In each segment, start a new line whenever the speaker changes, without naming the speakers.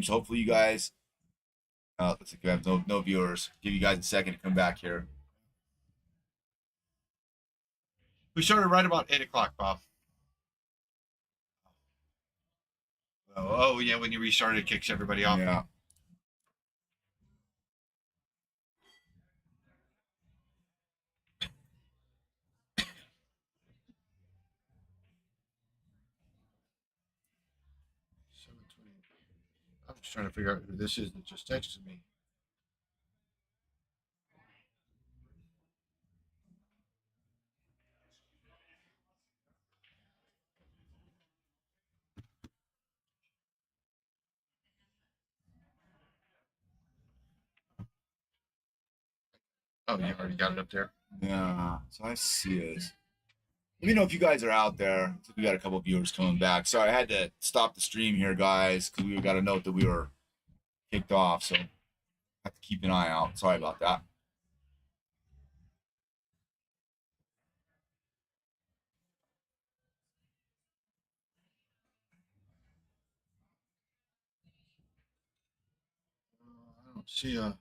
stream. So hopefully you guys. Looks like we have no viewers. Give you guys a second to come back here.
We started right about 8 o'clock, Bob. Oh yeah, when you restarted, it kicks everybody off.
Yeah.
I'm just trying to figure out who this is that just texted me. Oh, you already got it up there.
Yeah. So I see it. Let me know if you guys are out there. We got a couple viewers coming back. Sorry, I had to stop the stream here, guys, because we got a note that we were kicked off. So I have to keep an eye out. Sorry about that.
I don't see a.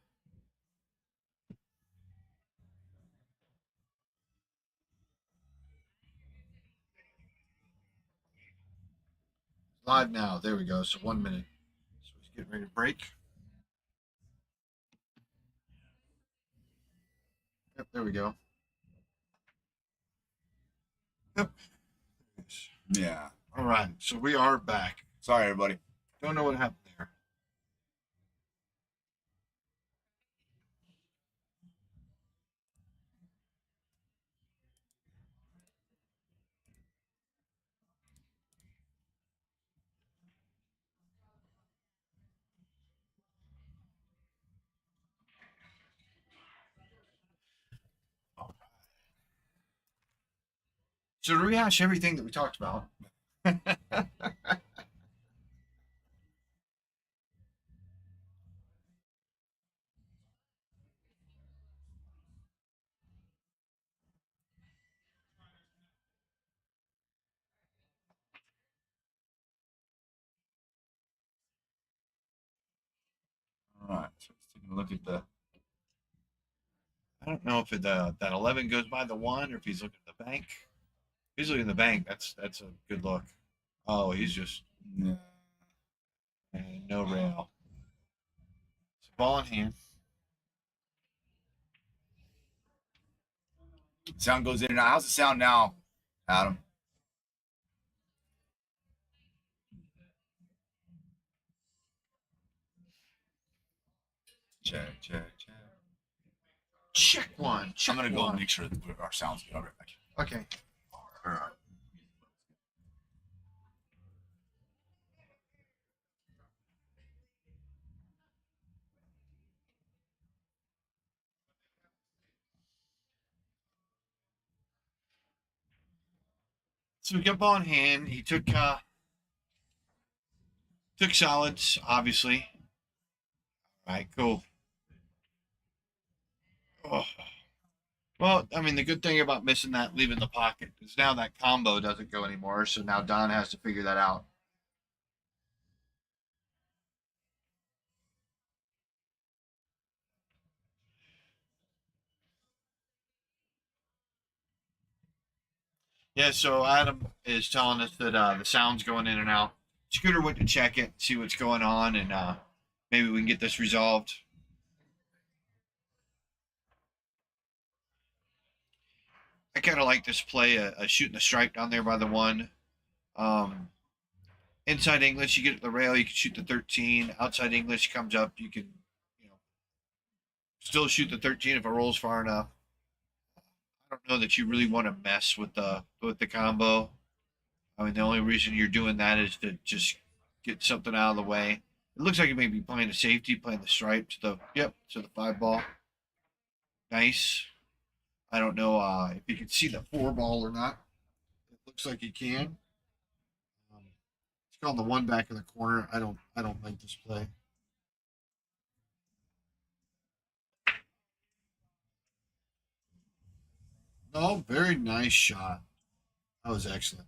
Live now. There we go. So 1 minute. So he's getting ready to break. Yep, there we go. Yep.
Yeah.
All right. So we are back.
Sorry, everybody.
Don't know what happened there. So to rehash everything that we talked about.
All right. So let's take a look at the.
I don't know if that 11 goes by the 1 or if he's looking at the bank. If he's looking at the bank. That's a good look. Oh, he's just no rail. It's a ball in hand.
Sound goes in and out. How's the sound now, Adam? Check, check, check.
Check one.
I'm gonna go and make sure that our sound's good. I'll be right back.
Okay.
All right.
So we got ball in hand. He took solids, obviously. All right, cool. Oh. Well, I mean, the good thing about missing that, leaving the pocket, is now that combo doesn't go anymore. So now Don has to figure that out. Yeah, so Adam is telling us that the sound's going in and out. Scooter went to check it, see what's going on, and maybe we can get this resolved. I kind of like this play, a shooting the stripe down there by the 1. Inside English, you get the rail, you can shoot the 13. Outside English comes up, you can, still shoot the 13 if it rolls far enough. I don't know that you really want to mess with the combo. I mean, the only reason you're doing that is to just get something out of the way. It looks like you may be playing a safety, playing the stripe to the 5 ball. Nice. I don't know if you can see the 4 ball or not. It looks like you can. It's called the 1 back in the corner. I don't like this play. Oh, very nice shot. That was excellent.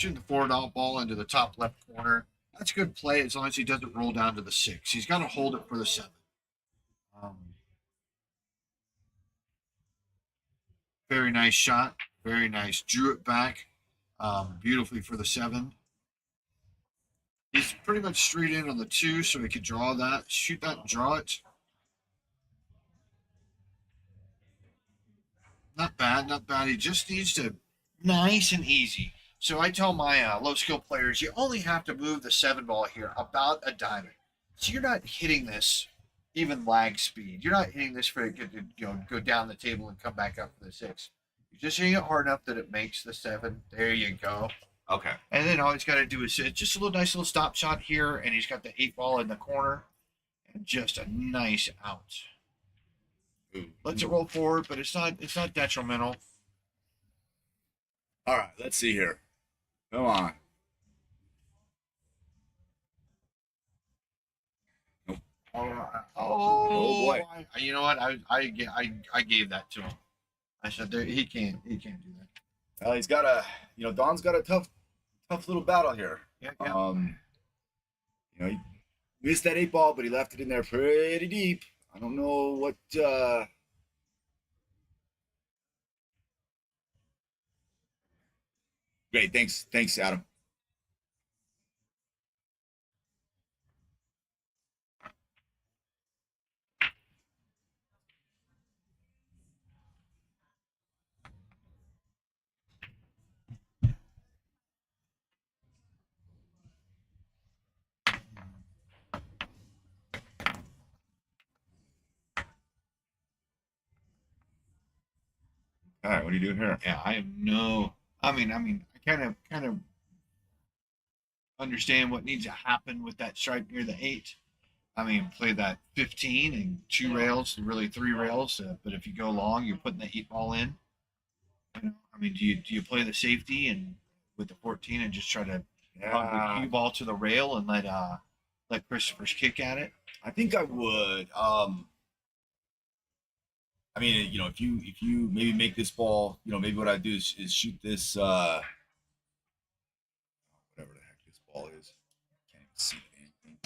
shooting the $4 ball into the top left corner. That's a good play as long as he doesn't roll down to the 6. He's got to hold it for the 7. Um, very nice shot. Very nice. Drew it back beautifully for the 7. He's pretty much straight in on the 2, so he could draw that, shoot that, and draw it. Not bad, not bad. He just needs to nice and easy. So I tell my low skill players, you only have to move the 7 ball here about a diamond. So you're not hitting this even lag speed. You're not hitting this for it to go down the table and come back up for the 6. You're just hitting it hard enough that it makes the 7. There you go.
Okay.
And then all he's got to do is just a little nice little stop shot here, and he's got the 8 ball in the corner, and just a nice out. Lets it roll forward, but it's not detrimental.
All right, let's see here. Come on. Nope.
Oh
boy.
You know what? I gave that to him. I said he can't do that.
Well, he's got Don's got a tough little battle here.
Yeah.
He missed that 8 ball, but he left it in there pretty deep. I don't know what. Great, thanks, Adam. All right, what are you doing here?
Yeah, I have no. I kind of understand what needs to happen with that stripe near the 8. Play that 15 and 2 rails, really 3 rails. But if you go long, you're putting the 8 ball in. Do you play the safety and with the 14 and just try to hug the cue ball to the rail and let Christopher's kick at it?
I think I would. If you maybe make this ball, maybe what I do is shoot this whatever the heck this ball is. Can't even see anything.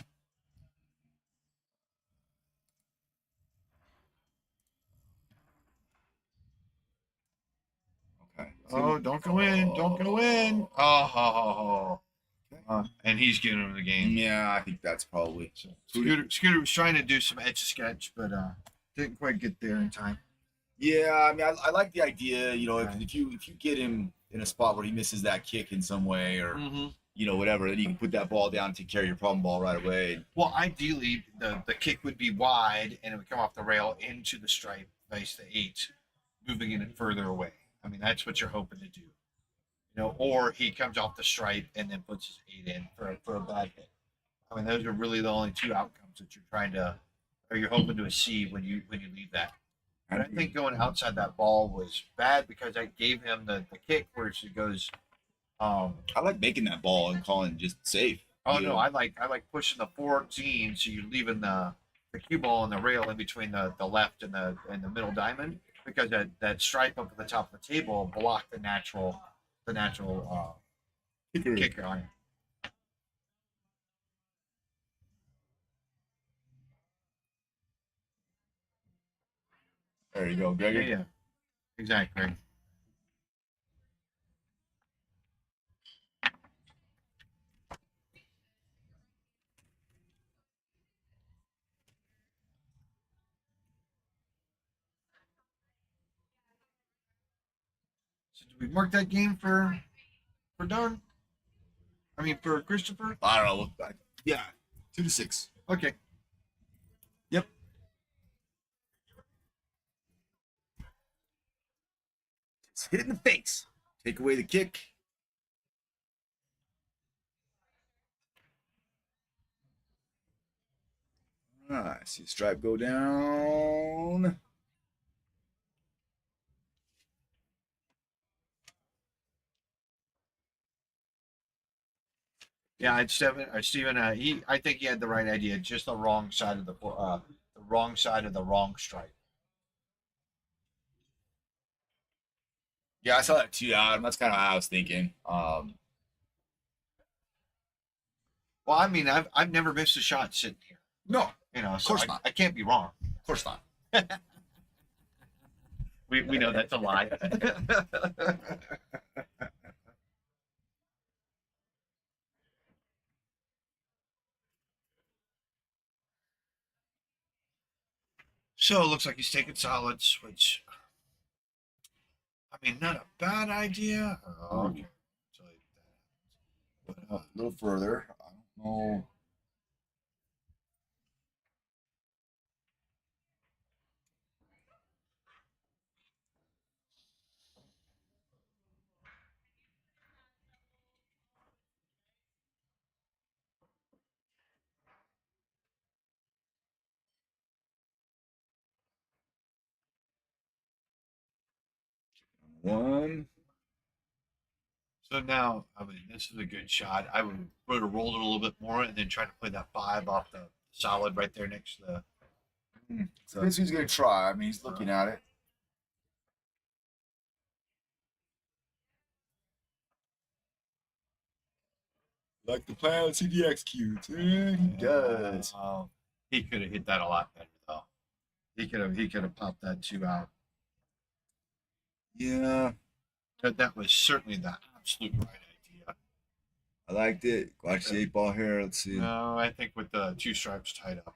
Okay.
Oh, don't go in! Don't go in! Oh. And he's getting him the game.
Yeah, I think that's probably.
So, Scooter was trying to do some etch a sketch, but didn't quite get there in time.
Yeah, I like the idea. If you get him in a spot where he misses that kick in some way, or whatever, then you can put that ball down and take care of your problem ball right away.
Well, ideally, the kick would be wide and it would come off the rail into the stripe, face the 8, moving it further away. That's what you're hoping to do. Or he comes off the stripe and then puts his 8 in for a bad hit. Those are really the only 2 outcomes that you're hoping to see when you leave that. But I think going outside that ball was bad because I gave him the kick where she goes.
I like making that ball and calling just safe.
No, I like pushing the 14, so you're leaving the cue ball and the rail in between the left and the middle diamond, because that stripe up at the top of the table blocked the natural kicker on it.
There you go, Gregor.
Yeah, exactly. So did we mark that game for Don? For Christopher?
I don't know. Yeah, 2-6.
Okay.
Yep. Just hit it in the face. Take away the kick. All right, see the stripe go down.
Yeah, it's Steven. I think he had the right idea. Just the wrong side of the wrong stripe.
Yeah, I saw that too, Adam. That's kind of what I was thinking.
Well, I mean, I've never missed a shot sitting here.
No,
You know,
of
so
course not.
I can't be wrong.
Of course not.
We know that's a lie. So it looks like he's taking solids, which I mean, not a bad idea. Oh, okay. So, but
A little further. I don't know. One.
so now, I mean, this is a good shot. I would have rolled it a little bit more and then try to play that 5 off the solid right there next to the.
So this he's gonna try. I mean, he's looking at it. Like the plan, he executes. And he does.
He could have hit that a lot better though. He could have popped that 2 out.
Yeah,
But that was certainly the absolute right idea.
I liked it. Watch the 8 ball here. Let's see.
No, I think with the 2 stripes tied up,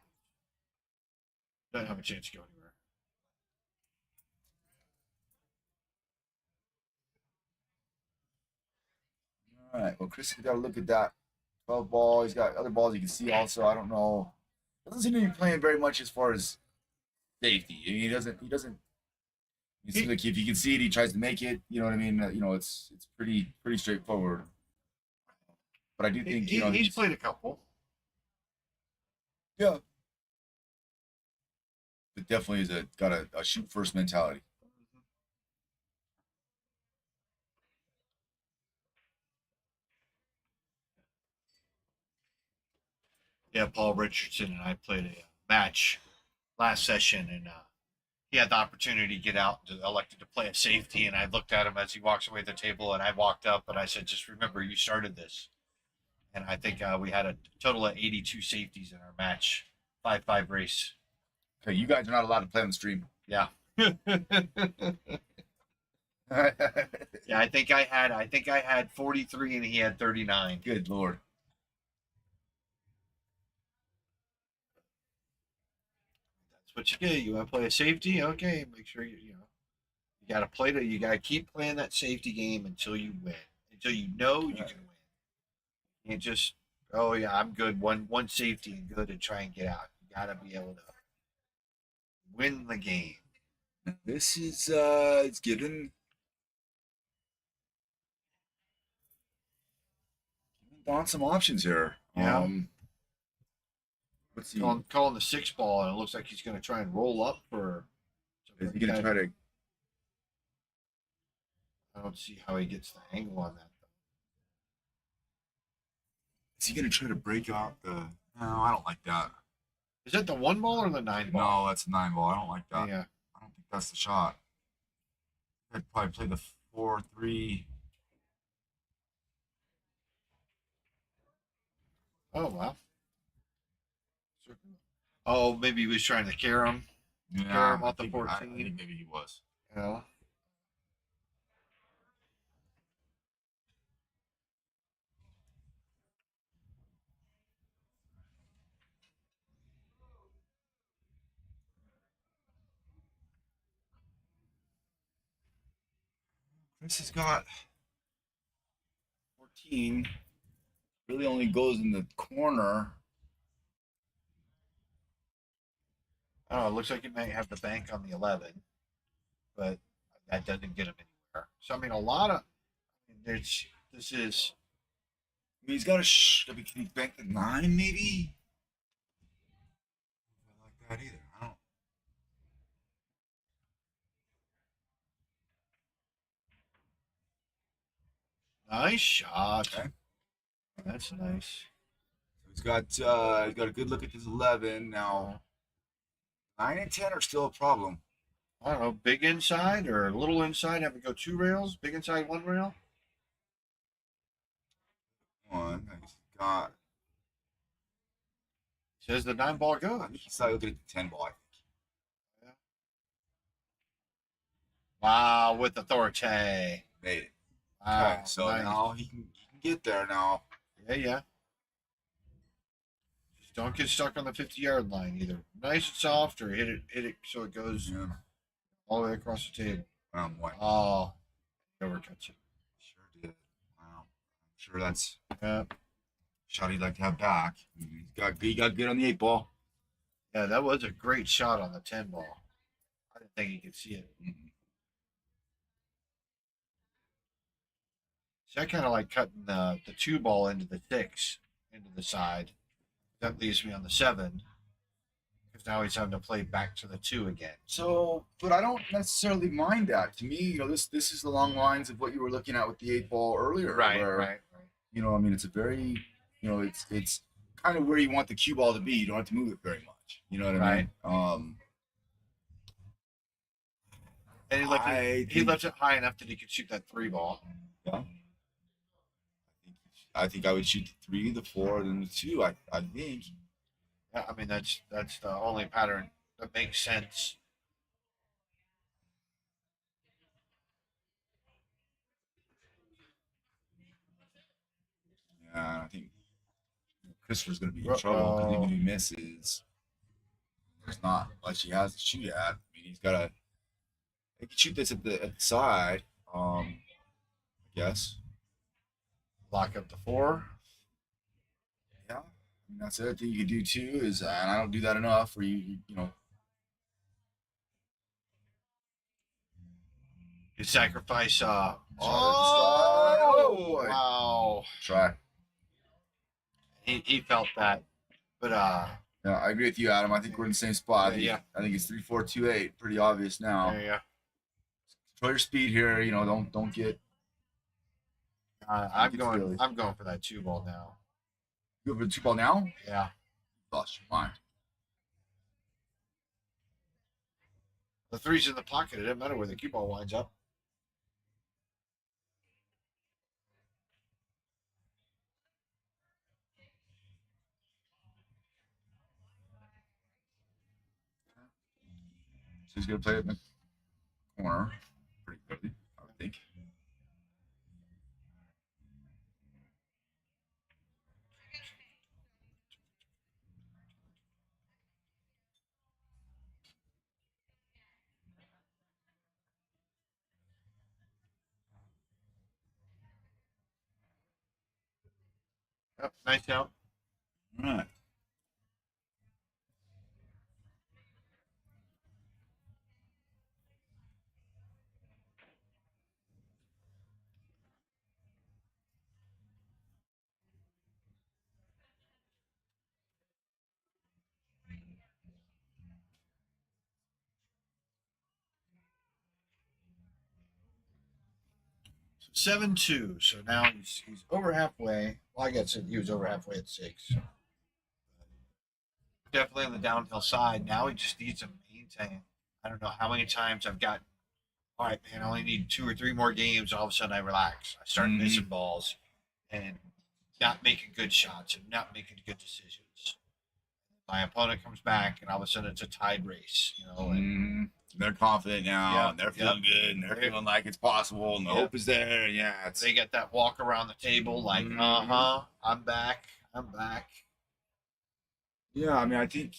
doesn't have a chance to go anywhere.
All right. Well, Chris has got to look at that 12 ball. He's got other balls you can see also. I don't know. Doesn't seem to be playing very much as far as safety. I mean, he doesn't. It seems like if you can see it, he tries to make it. You know what I mean? It's pretty straightforward. But I do think
He's played a couple.
Yeah. It definitely is got a shoot first mentality.
Yeah, Paul Richardson and I played a match last session, and he had the opportunity to get out and elected to play a safety. And I looked at him as he walks away the table, and I walked up and I said, "Just remember, you started this." And I think we had a total of 82 safeties in our match, 5-5 race.
Okay, you guys are not allowed to play on the stream.
Yeah. Yeah, I think I had 43 and he had 39.
Good Lord.
That's what you do. You want to play a safety? Okay, make sure you got to play you got to keep playing that safety game until you win. Until you know you can win. You can't just, oh yeah, I'm good. One safety and good and try and get out. You got to be able to win the game.
This is it's given Don some options here.
Yeah.
Let's see.
Calling the 6 ball, and it looks like he's going to try and roll up for.
Is he gonna try to?
I don't see how he gets the angle on that.
Is he gonna try to break out the? No, I don't like that.
Is that the 1 ball or the 9 ball?
No, that's a 9 ball. I don't like that.
Yeah.
I don't think that's the shot. I'd probably play the 4-3.
Oh wow. Oh, maybe he was trying to carry him.
Yeah,
him off the
I
14.
think maybe he was.
Yeah.
Chris has got 14. Really only goes in the corner.
Oh, it looks like he might have the bank on the 11, but that doesn't get him anywhere. So I mean, a lot of there's this is.
I mean, he's got I mean, can he bank the 9 maybe? I don't like that either. I don't.
Nice shot.
Okay.
That's nice.
He's got a good look at this 11 now. 9 and 10 are still a problem.
I don't know, big inside or a little inside, have it go 2 rails, big inside 1 rail.
One. He's got
Says the 9 ball
I
goes.
think he's looking at the 10 ball. I think.
Wow, with authority.
Made it. Okay,
Wow,
so
nice.
now he can get there now.
Yeah, yeah. Just don't get stuck on the 50-yard line either. Nice and soft, or hit it so it goes
Yeah.
all the way across the table.
What?
Oh, overcuts it.
Sure did. Wow. I'm sure that's
Yeah,
a shot he'd like to have back. He got good on the 8 ball.
yeah, that was a great shot on the 10 ball. I didn't think he could see it.
Mm-hmm.
So I kind of like cutting the 2 ball into the 6, into the side. That leaves me on the 7. Because now he's having to play back to the 2 again.
So, but I don't necessarily mind that. To me, this is along lines of what you were looking at with the 8 ball earlier, where
Right.
I mean, it's a very, it's kind of where you want the cue ball to be. You don't have to move it very much. You know what I mean?
And he left it high enough that he could shoot that 3 ball.
Yeah. I think I would shoot the 3, the 4, and then the 2. I think.
Yeah, I mean that's the only pattern that makes sense.
Yeah, I think Christopher's going to be in
Uh
trouble because even
oh.
if he misses, there's not much he has to shoot at. I mean, he's got to. He can shoot this at the side. I guess.
Lock up the 4.
Yeah, I mean, that's the other thing you could do too. Is and I don't do that enough. Where you
You sacrifice.
Oh boy.
Wow.
Try.
He felt that, but
Yeah, I agree with you, Adam. I think we're in the same spot.
Yeah.
I think it's 3-4-2-8. Pretty obvious now.
yeah.
Control your speed here. Don't get.
I'm going for that 2 ball now.
You go for the 2 ball now.
Yeah.
Lost your mind.
The 3's in the pocket. It doesn't matter where the cue ball winds up.
So he's gonna play it in the corner pretty quickly, I would think.
Yep, nice out.
All right.
So 7-2. So now he's over halfway. Well, I guess he was over halfway at 6. Definitely on the downhill side. Now he just needs to maintain. I don't know how many times I've got. All right, man. I only need 2 or 3 more games. All of a sudden, I relax. I start missing balls and not making good shots and not making good decisions. My opponent comes back, and all of a sudden, it's a tied race. And
they're confident now,
Yeah,
and they're feeling good, and they're feeling like it's possible, and the hope is there. Yeah,
they get that walk around the table, like, I'm back. I'm back.
Yeah, I mean, I think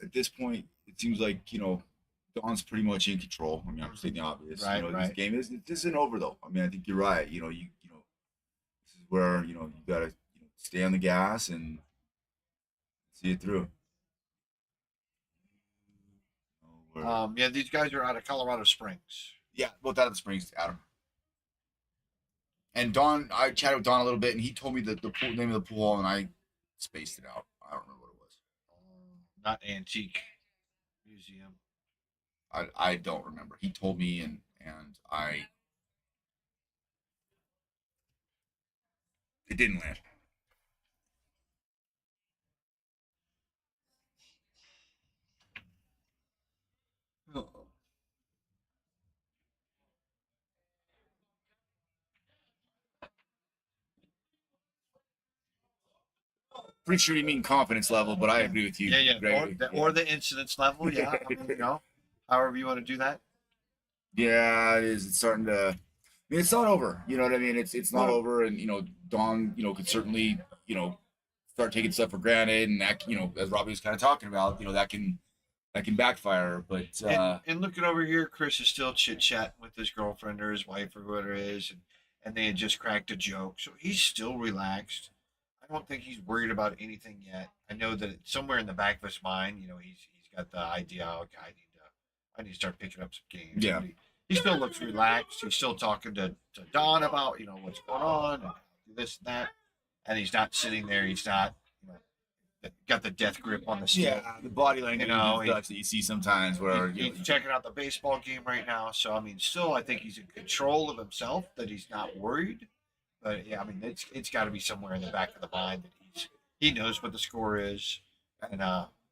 at this point, it seems like Don's pretty much in control. I mean, I'm stating the obvious.
Right,
This game isn't over though. I mean, I think you're right. This is where you gotta stay on the gas and see it through.
Yeah, these guys are out of Colorado Springs.
Yeah, both out of the Springs, Adam. And Don, I chatted with Don a little bit, and he told me the name of the pool, and I spaced it out. I don't remember what it was.
Not Antique Museum.
I don't remember. He told me, and it didn't land. pretty sure you mean confidence level, but I agree with you.
Yeah.
Greg.
Or the incidence level. Yeah. I mean, however you want to do that.
Yeah, it is. It's starting to. I mean, it's not over. You know what I mean? It's not
Well,
over, and Don, could certainly, start taking stuff for granted, and that, as Robbie was kind of talking about, that can backfire. But
and looking over here, Chris is still chit chatting with his girlfriend or his wife or whoever it is, and they had just cracked a joke, so he's still relaxed. I don't think he's worried about anything yet. I know that somewhere in the back of his mind, he's got the idea. Okay, I need to start picking up some games.
Yeah.
He still looks relaxed. He's still talking to Don about what's going on and this and that, and he's not sitting there. He's not got the death grip on the stick.
yeah, the body language and stuff that you see sometimes where
He's checking out the baseball game right now. So I mean, still, I think he's in control of himself. That he's not worried. But yeah, I mean, it's got to be somewhere in the back of the mind that he knows what the score is, and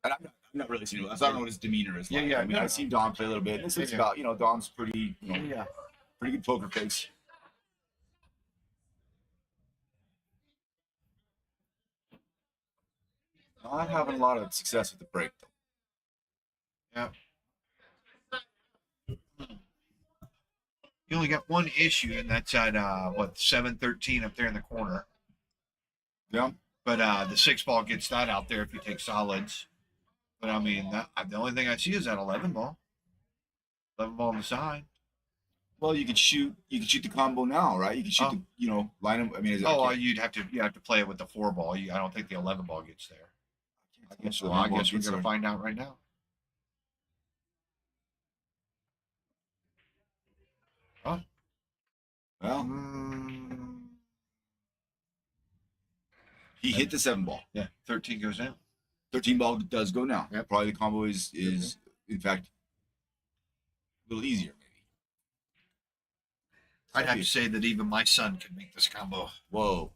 And I'm not really seeing it. I don't know what his demeanor is like.
Yeah.
I mean, I've seen Don play a little bit. And it's about, Don's pretty,
yeah.
pretty good poker face. Not having a lot of success with the break, though.
Yeah. You only got one issue, and that's at 7-13 up there in the corner.
Yeah.
But the 6 ball gets that out there if you take solids. But I mean, the only thing I see is that 11 ball. 11 ball on the side.
Well, you could shoot the combo now, right? You could shoot the, line them. I mean,
You have to play it with the 4 ball. I don't think the 11 ball gets there. I guess we're gonna find out right now. Huh?
Well, he hit the 7 ball.
Yeah, 13 goes down.
13 ball does go now.
Yep.
Probably the combo is in fact a little easier, maybe.
I'd have to say that even my son can make this combo.
Whoa.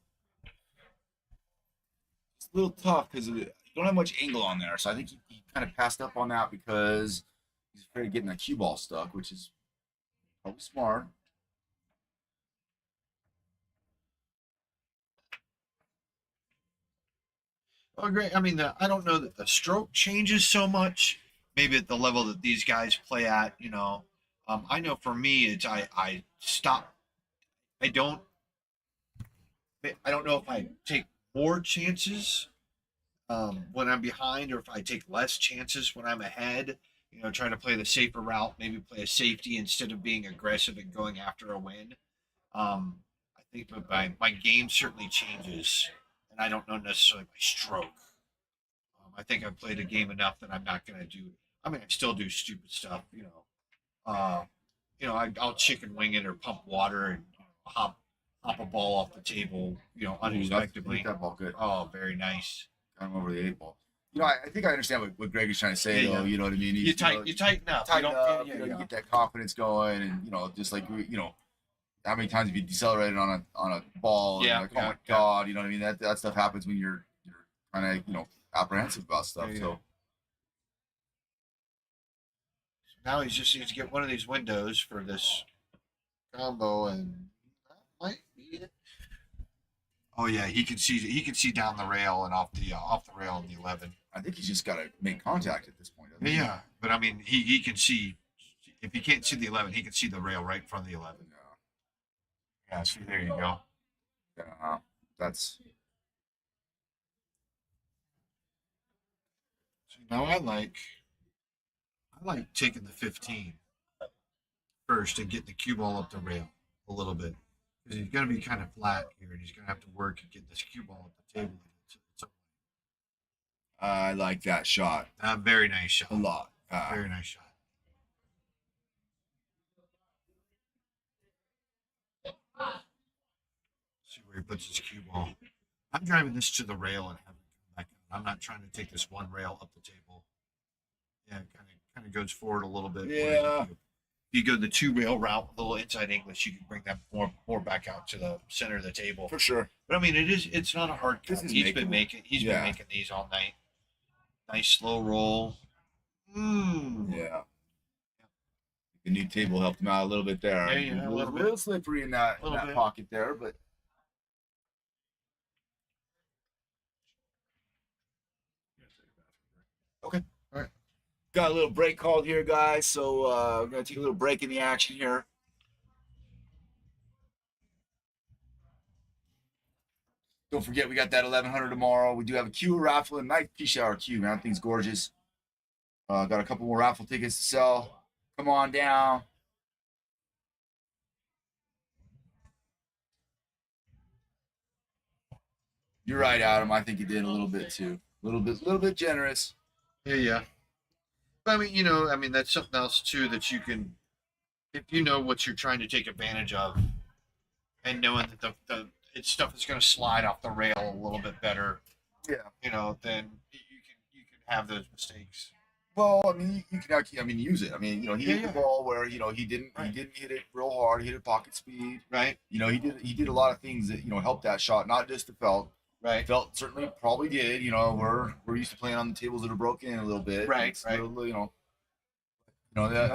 It's a little tough because you don't have much angle on there, so I think he kind of passed up on that because he's afraid of getting that cue ball stuck, which is probably smart.
Oh, great. I mean, I don't know that the stroke changes so much. Maybe at the level that these guys play at, I know for me, it's I stop. I don't know if I take more chances when I'm behind, or if I take less chances when I'm ahead. Trying to play the safer route, maybe play a safety instead of being aggressive and going after a win. I think my game certainly changes, and I don't know necessarily my stroke. I think I've played a game enough that I'm not going to do. I mean, I still do stupid stuff, I'll chicken wing it or pump water and hop a ball off the table, unexpectedly.
That ball good.
Oh, very nice.
Got him over the 8 ball. I think I understand what Greg is trying to say, though. You know what I mean?
You tighten up.
You get that confidence going, and just like how many times have you decelerated on a ball?
Yeah.
And like, oh my God, you know what I mean? That stuff happens when you're kind of apprehensive about stuff.
Yeah.
So
now he just needs to get one of these windows for this combo, and that might be it. Oh yeah, he can see down the rail and off the rail in the 11.
I think he's just got to make contact at this point.
Yeah, but I mean, he can see. If he can't see the 11, he can see the rail right in front of the 11. Yeah. See, there you go.
Yeah, that's.
So now I like taking the 15 first and getting the cue ball up the rail a little bit, because he's going to be kind of flat here, and he's going to have to work and get this cue ball up the table.
I like that shot.
Very nice shot.
A lot.
Very nice shot. See where he puts his cue ball. I'm driving this to the rail and having it come back. I'm not trying to take this one rail up the table. Yeah, it kind of goes forward a little bit.
Yeah.
If you go the 2 rail route, a little inside English, you can bring that more back out to the center of the table.
For sure.
But I mean, it's not a hard cut. He's been making these all night. Nice slow roll.
Yeah. The new table helped him out a little bit there.
Yeah,
a little slippery in that pocket there, but Okay.
All right.
Got a little break called here, guys. So we're gonna take a little break in the action here. Don't forget, we got that 1100 tomorrow. We do have a queue raffle and nice peace hour queue, man. That thing's gorgeous. Got a couple more raffle tickets to sell. Come on down. You're right, Adam. I think you did a little bit too. Little bit generous.
Yeah, yeah. But I mean, I mean that's something else too that you can, if you know what you're trying to take advantage of, and knowing that stuff is going to slide off the rail a little bit better,
Yeah.
then you can have those mistakes.
Well, I mean, you can actually, I mean, use it. I mean, he
Yeah,
hit the
yeah.
ball where he
Right.
didn't hit it real hard. He hit it pocket speed.
Right.
He did a lot of things that helped that shot, not just the felt.
Right.
Felt certainly probably did. We're used to playing on the tables that are broken in a little bit.
Right.
It's
Right.
I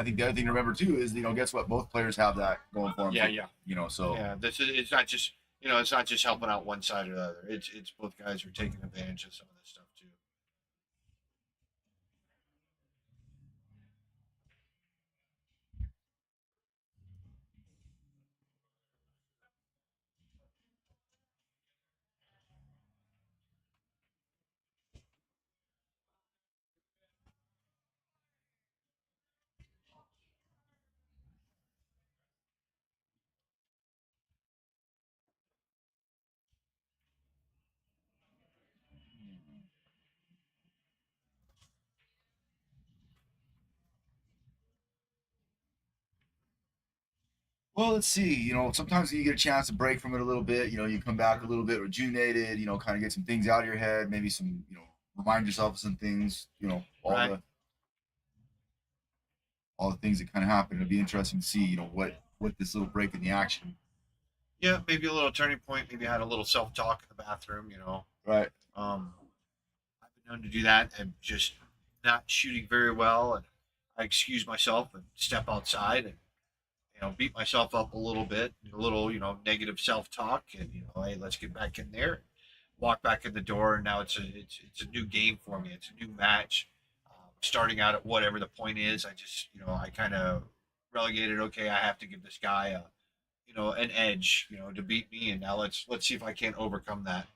think the other thing to remember too is guess what? Both players have that going for them.
Yeah, yeah.
So
Yeah, it's not just it's not just helping out one side or the other. It's both guys are taking advantage of some of this stuff too.
well, let's see. Sometimes you get a chance to break from it a little bit. You come back a little bit rejuvenated. Kind of get some things out of your head. Maybe some. Remind yourself of some things.
Right.
All the things that kind of happen. It'll be interesting to see. What this little break in the action.
Yeah, maybe a little turning point. Maybe I had a little self talk in the bathroom.
Right.
I've been known to do that and just not shooting very well, and I excuse myself and step outside and beat myself up a little bit, a little negative self talk, and hey, let's get back in there, walk back in the door, and now it's a new game for me. It's a new match. Starting out at whatever the point is, I just I kind of relegated. Okay, I have to give this guy a an edge, to beat me, and now let's see if I can't overcome that.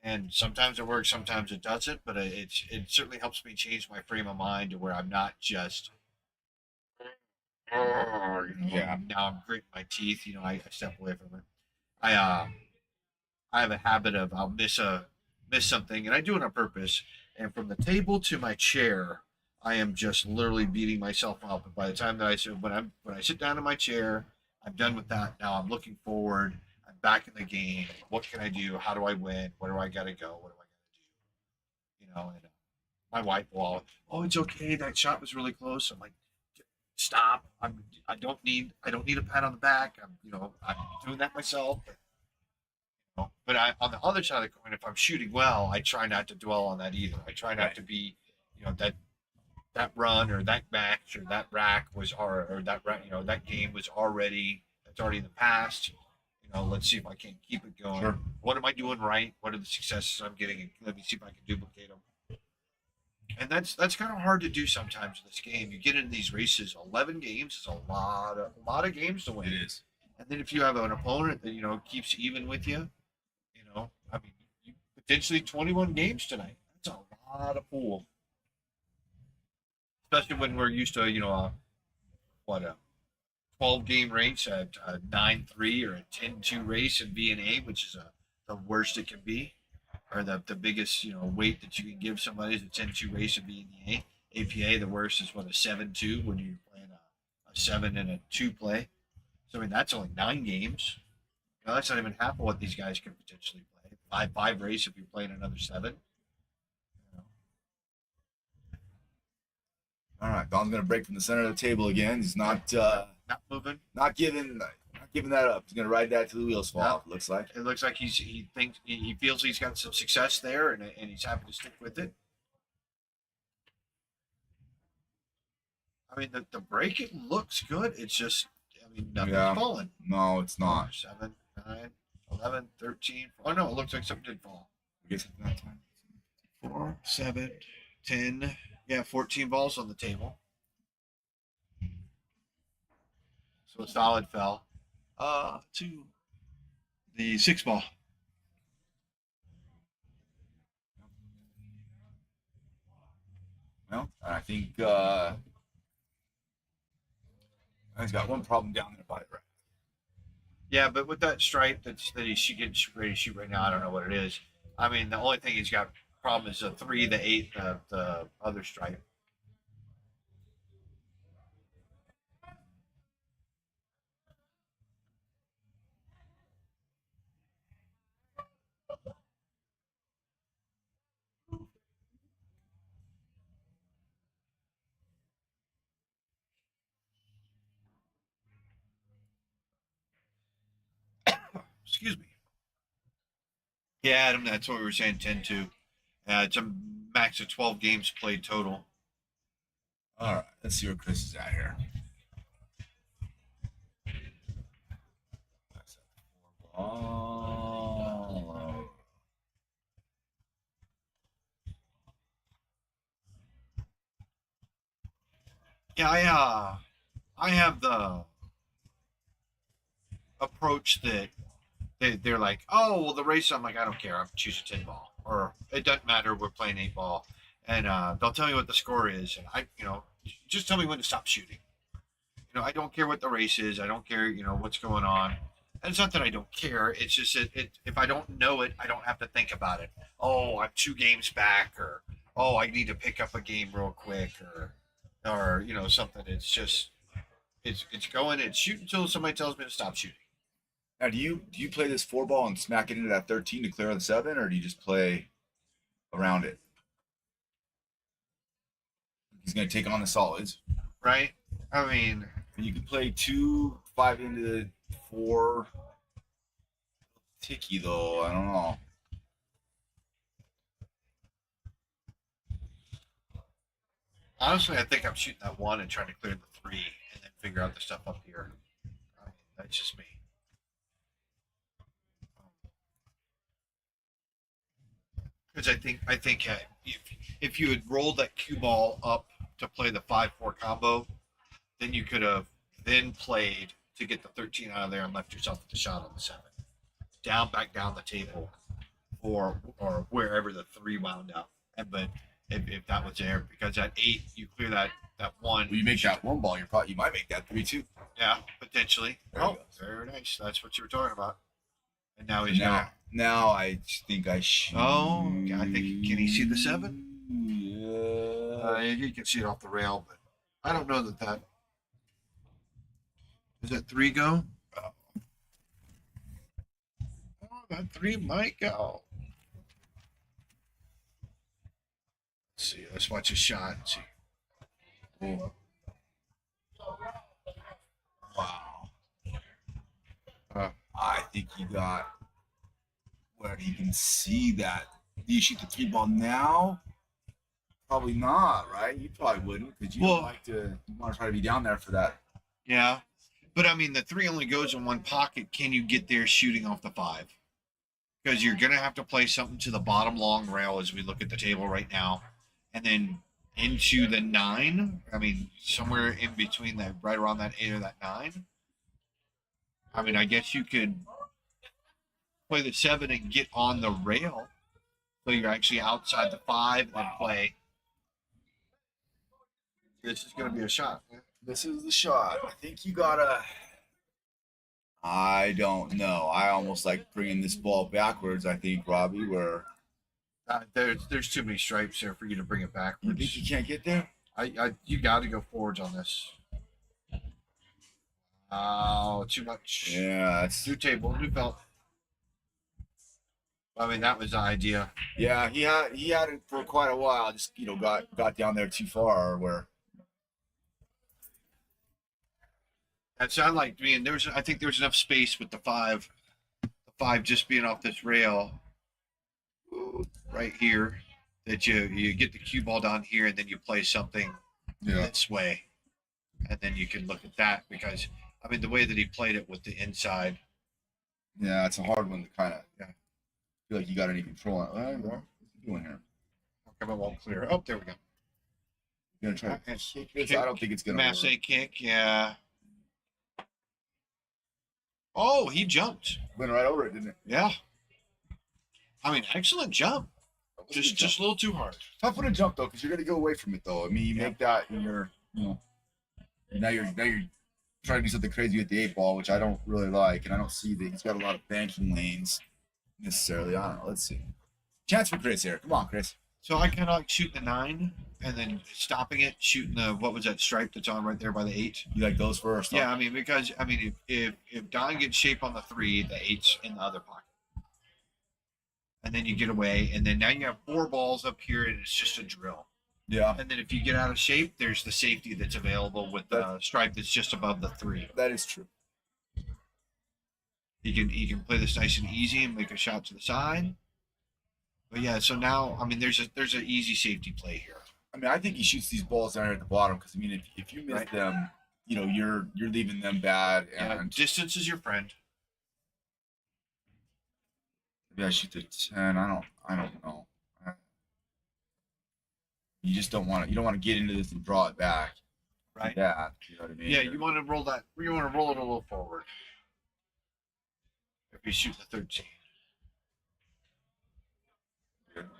And sometimes it works, sometimes it doesn't, but it certainly helps me change my frame of mind to where I'm not just
Yeah.
now I'm gritting my teeth. I step away from it. I I have a habit of I'll miss something, and I do it on purpose. And from the table to my chair, I am just literally beating myself up. And by the time that when I sit down in my chair, I'm done with that. Now I'm looking forward. I'm back in the game. What can I do? How do I win? Where do I got to go? What do I got to do? And my wife will, oh, it's okay. That shot was really close. I'm like, stop. I don't need a pat on the back. I'm doing that myself. But on the other side of the coin, if I'm shooting well, I try not to dwell on that either. I try not to be, that run or that match or that rack or that that game was already that's already in the past. Let's see if I can keep it going.
Sure.
What am I doing right? What are the successes I'm getting? And let me see if I can duplicate them. And that's kind of hard to do sometimes in this game. You get into these races. 11 games is a lot of games to win.
It is.
And then if you have an opponent that keeps even with you, I mean, potentially 21 games tonight. That's a lot of pool, especially when we're used to a 12-game race, a 9-3 or a 10-2 race in VNA, which is the worst it can be, or the biggest weight that you can give somebody is a 10-2 race in VNA. APA, the worst is what, a 7-2 when you're playing a 7 and a 2 play. So I mean that's only 9 games. That's not even half of what these guys can potentially play. 5-5 race if you're playing another 7.
All right. Don's gonna break from the center of the table again. He's not
Not moving.
not giving that up. He's gonna ride that to the wheels fall off. Looks like.
It looks like he thinks he feels he's got some success there, and he's happy to stick with it. I mean, the break, it looks good. It's just, I mean, nothing's falling.
No, it's not.
7, 9, 11, 13. Oh no, it looks like something did fall.
I guess at that time.
4, 7, 10. Yeah, 14 balls on the table. So a solid fell. To the 6 ball.
Well, I think he's got one problem down there by the rack.
Yeah, but with that stripe that he's getting ready to shoot right now, I don't know what it is. I mean, the only thing he's got problem is the 3, the 8, the other stripe. Excuse me. Yeah, Adam, that's what we were saying. 10-2. It's a max of 12 games played total.
All right, let's see where Chris is at here. Oh.
Yeah, I have the approach that they're like, oh, well, the race. I'm like, I don't care. I'm choosing 10 ball, or it doesn't matter. We're playing 8 ball, and they'll tell me what the score is, and just tell me when to stop shooting. I don't care what the race is. I don't care, what's going on. And it's not that I don't care. It's just that if I don't know it, I don't have to think about it. Oh, I'm 2 games back, or oh, I need to pick up a game real quick, or something. It's just it's going. It's shooting until somebody tells me to stop shooting.
Now, do you play this 4 ball and smack it into that 13 to clear the 7, or do you just play around it? He's going to take on the solids.
Right? I mean,
And you can play 2, 5 into 4. Ticky, though. I don't know.
honestly, I think I'm shooting that 1 and trying to clear the 3, and then figure out the stuff up here. I mean, that's just me. Because I think if you had rolled that cue ball up to play the 5-4 combo, then you could have then played to get the 13 out of there and left yourself with the shot on the 7. Back down the table, or wherever the 3 wound up. But if that was there, because at 8 you clear that 1.
Well, you make that 1 ball, you might make that 3 too.
Yeah, potentially.
Oh,
very nice. That's what you were talking about. And now
So
he's gone.
now I think I should.
Oh, I think, can he see the 7?
Yeah.
You can see it off the rail, but I don't know that. Does that 3 go? Oh, that 3 might go. Let's see. Let's watch a shot and see.
Oh. Wow. I think you got where you can see that. Do you shoot the 3 ball now? Probably not, right? You probably wouldn't, because you don't like to. You want to try to be down there for that.
Yeah, but I mean, the 3 only goes in one pocket. Can you get there shooting off the 5? Because you're gonna have to play something to the bottom long rail as we look at the table right now, and then into the 9. I mean, somewhere in between that, right around that 8 or that 9. I mean, I guess you could play the 7 and get on the rail, so you're actually outside the 5 and then play. This is going to be a shot.
This is the shot. I think you gotta. I don't know. I almost like bringing this ball backwards. I think, Robbie, where
There's too many stripes there for you to bring it
you
backwards.
think you can't get there.
You got to go forwards on this. Oh, too much.
Yeah,
New table, new belt. I mean, that was the idea.
yeah. He had it for quite a while. Just got down there too far. Where
That sounded like to me, and I think there was enough space with the 5, just being off this rail right here, that you get the cue ball down here, and then you play something this way, and then you can look at that, because I mean, the way that he played it with the inside.
Yeah, it's a hard one to kind of feel like you got any control on. What's he doing here?
How come it won't clear? Oh, there we go.
You're gonna try to kick this? I don't think it's gonna
Masse
work.
kick, yeah. Oh, he jumped.
Went right over it, didn't it?
Yeah. I mean, excellent jump.
That was a good
Just
jump.
a little too hard.
Tough one to jump though, because you're gonna go away from it though. I mean, you
Yeah.
make that, and you're, now you're trying to do something crazy with the 8 ball, which I don't really like, and I don't see that he's got a lot of banking lanes necessarily. I don't know. Let's see. Chance for Chris here. Come on, Chris.
So I kind of like shooting the 9 and then stopping it, shooting the what was that stripe that's on right there by the 8.
You like those first?
Yeah, I mean because if Don gets shape on the 3, the 8's in the other pocket, and then you get away, and then now you have 4 balls up here, and it's just a drill.
Yeah.
And then if you get out of shape, there's the safety that's available with the stripe that's just above the 3.
That is true.
He can play this nice and easy and make a shot to the side. But yeah, so now I mean there's an easy safety play here.
I mean, I think he shoots these balls down here at the bottom because I mean, if you miss
Right.
them, you're leaving them bad,
Yeah,
and
distance is your friend.
maybe I shoot the 10. I don't know. You just don't want to. You don't want to get into this and draw it back.
Right.
Yeah. You know what I mean?
Yeah, you want to roll that. You want to roll it a little forward. If you shoot the 13.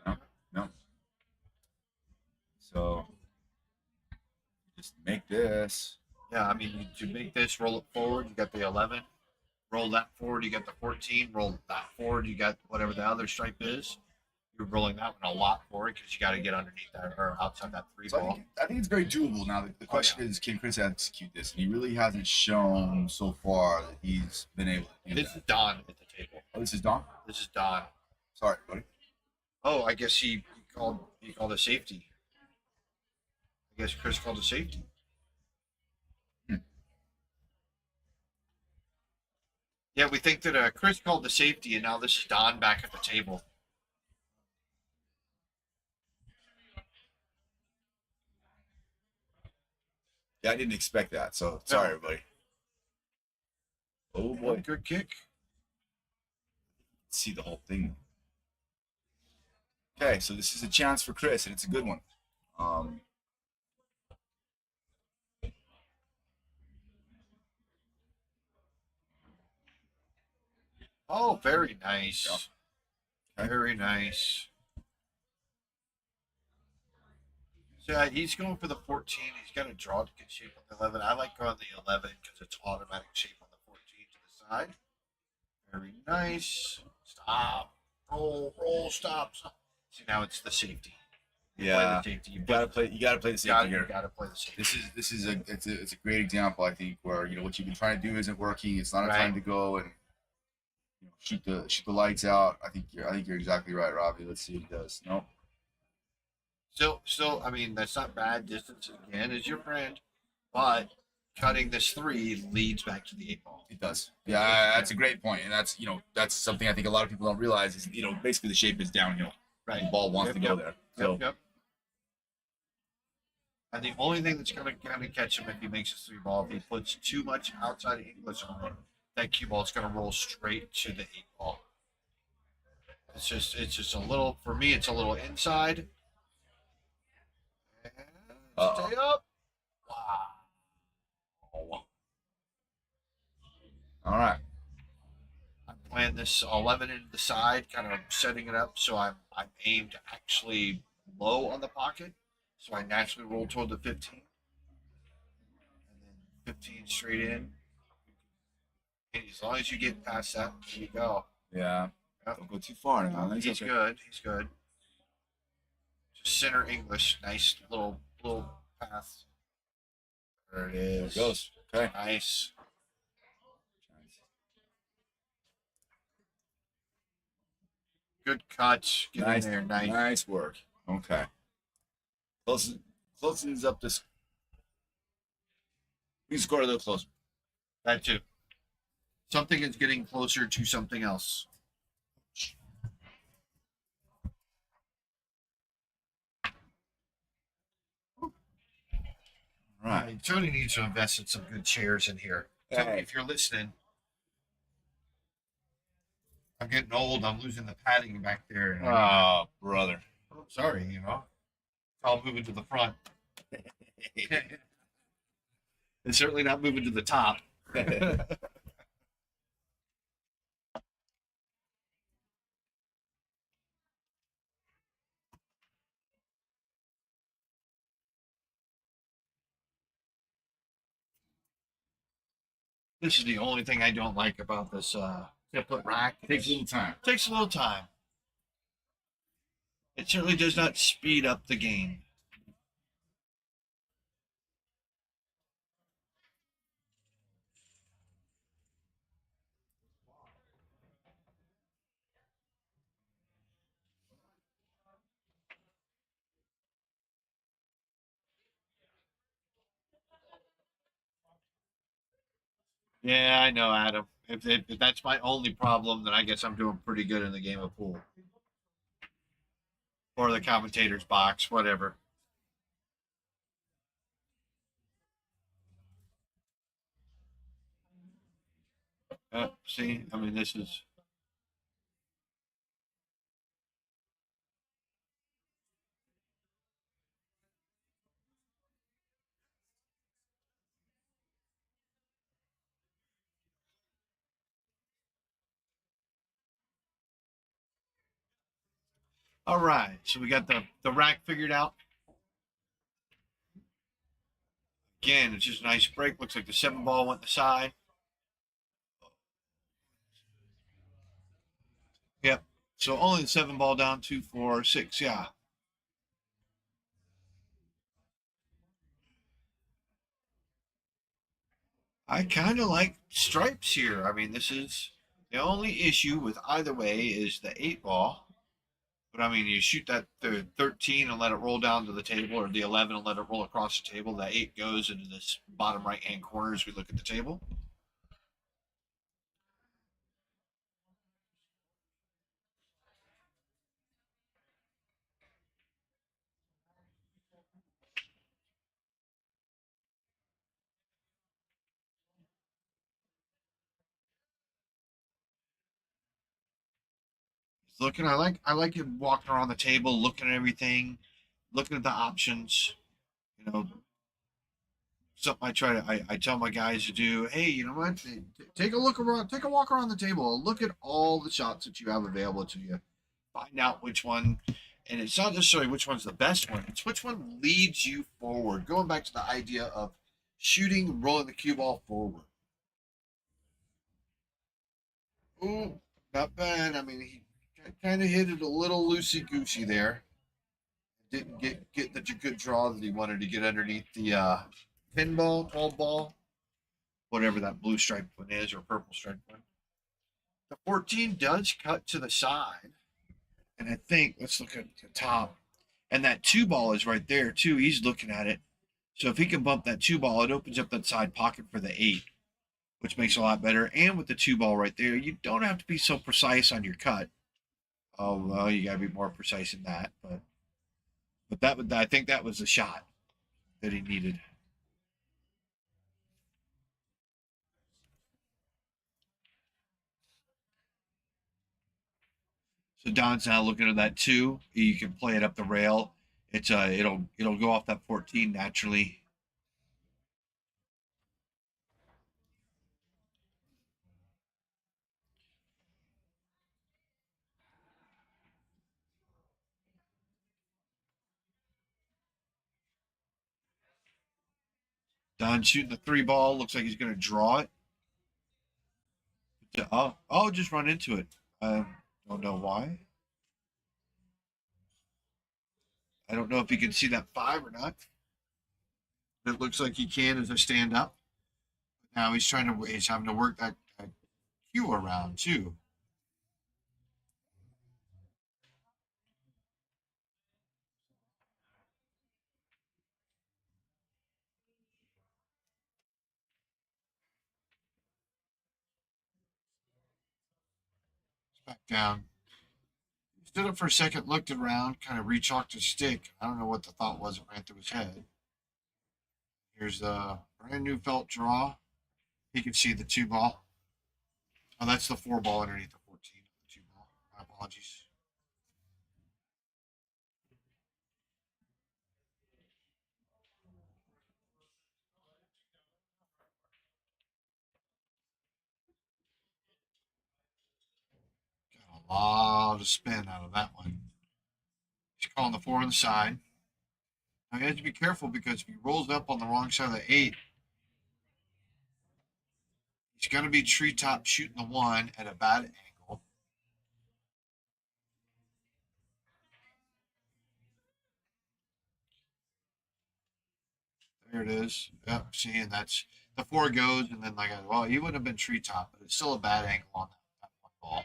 No. No. So just make this.
Yeah, I mean to make this roll it forward, you got the 11. Roll that forward, you got the 14. Roll that forward, you got whatever the other stripe is. You're rolling that one a lot forward because you got to get underneath that or outside that 3
So
ball.
I think it's very doable. Now the question is, can Chris execute this? And he really hasn't shown so far that he's been able to do
This is
that.
Don at the table.
Oh, this is Don.
This is Don.
Sorry, buddy.
Oh, I guess he called a safety. I guess Chris called a safety. Yeah, we think that Chris called the safety, and now this is Don back at the table.
Yeah, I didn't expect that. So sorry, everybody. Oh boy,
Good kick.
see the whole thing. Okay, so this is a chance for Chris, and it's a good one.
Oh, very nice.
Yeah. Okay.
Very nice. So he's going for the 14. He's got to draw to get shape on the 11. I like going the 11 because it's automatic shape on the 14 to the side. Very nice. Stop. Roll, stop. See, now it's the safety. You play the safety.
You gotta play the safety here.
You gotta play the safety.
This is a great example, I think, where what you've been trying to do isn't working. It's not a
Right.
time to go and shoot the lights out. I think you're exactly right, Robbie. Let's see if he does. Nope.
Still, I mean, that's not bad. Distance again is your friend, but cutting this 3 leads back to the 8 ball.
It does. Yeah, that's a great point, and that's something I think a lot of people don't realize is basically the shape is downhill.
Right.
The ball wants to go there. So
Yep. And the only thing that's going to kind of catch him if he makes a 3 ball, if he puts too much outside English on it, that cue ball is going to roll straight to the 8 ball. It's just a little, for me, it's a little inside. And stay up. Wow.
all right.
I'm playing this 11 into the side, kind of setting it up so I'm aimed actually low on the pocket. So I naturally roll toward the 15. And then 15 straight in. And as long as you get past that, there you go.
Yeah.
Yep.
Don't go too far now.
He's
okay.
good. He's good. Just center English. Nice little path. There it is.
There it goes. Okay.
Nice. Good cut. Get
Nice.
in there. Nice.
Nice work. Okay. Closens up this. We can score a little closer.
That too. Something is getting closer to something else.
All right.
Tony needs to invest in some good chairs in here. Tony,
Hey.
if you're listening, I'm getting old. I'm losing the padding back there.
Oh, brother.
Sorry, I'll move it to the front. It's certainly not moving to the top. This is the only thing I don't like about this triplet rack.
Takes a little time.
Takes a little time. It certainly does not speed up the game. Yeah, I know, Adam. If that's my only problem, then I guess I'm doing pretty good in the game of pool. Or the commentator's box, whatever. See, I mean, this is. All right, so we got the rack figured out. Again, it's just a nice break. Looks like the 7 ball went the side. Yep. So only the 7 ball down, 2, 4, 6. Yeah. I kind of like stripes here. I mean, this is the only issue with either way is the 8 ball. But I mean, you shoot that the 13 and let it roll down to the table, or the 11 and let it roll across the table. That 8 goes into this bottom right hand corner as we look at the table. Looking, I like him walking around the table, looking at everything, looking at the options. You know, something I tell my guys to do. Hey, you know what? Take a look around, take a walk around the table. Look at all the shots that you have available to you. Find out which one, and it's not necessarily which one's the best one. It's which one leads you forward. Going back to the idea of shooting, rolling the cue ball forward. Ooh, not bad. I mean, he kind of hit it a little loosey goosey there. Didn't get the good draw that he wanted to get underneath the pinball, 12 ball, whatever that blue striped one is, or purple striped one. The 14 does cut to the side, and I think let's look at the top, and that 2 ball is right there too. He's looking at it, so if he can bump that 2 ball, it opens up that side pocket for the 8, which makes it a lot better. And with the 2 ball right there, you don't have to be so precise on your cut. Oh well, you gotta be more precise in that, but I think that was the shot that he needed. So Don's now looking at that too. You can play it up the rail. It'll go off that 14 naturally. Don shooting the 3 ball. Looks like he's going to draw it. Oh, just run into it. I don't know why. I don't know if he can see that 5 or not. It looks like he can as I stand up. Now he's having to work that cue around too. It's back down. He stood up for a second, looked around, kind of rechalked his stick. I don't know what the thought was that ran through his head. Here's the brand new felt draw. He can see the 2 ball. Oh, that's the 4 ball underneath the 14. The 2 ball. My apologies. A lot of spin out of that one. He's calling the 4 on the side. Now you have to be careful because if he rolls up on the wrong side of the 8, he's going to be treetop shooting the 1 at a bad angle. There it is. Yep, see, and that's the 4 goes, and then well, he wouldn't have been treetop, but it's still a bad angle on that one ball.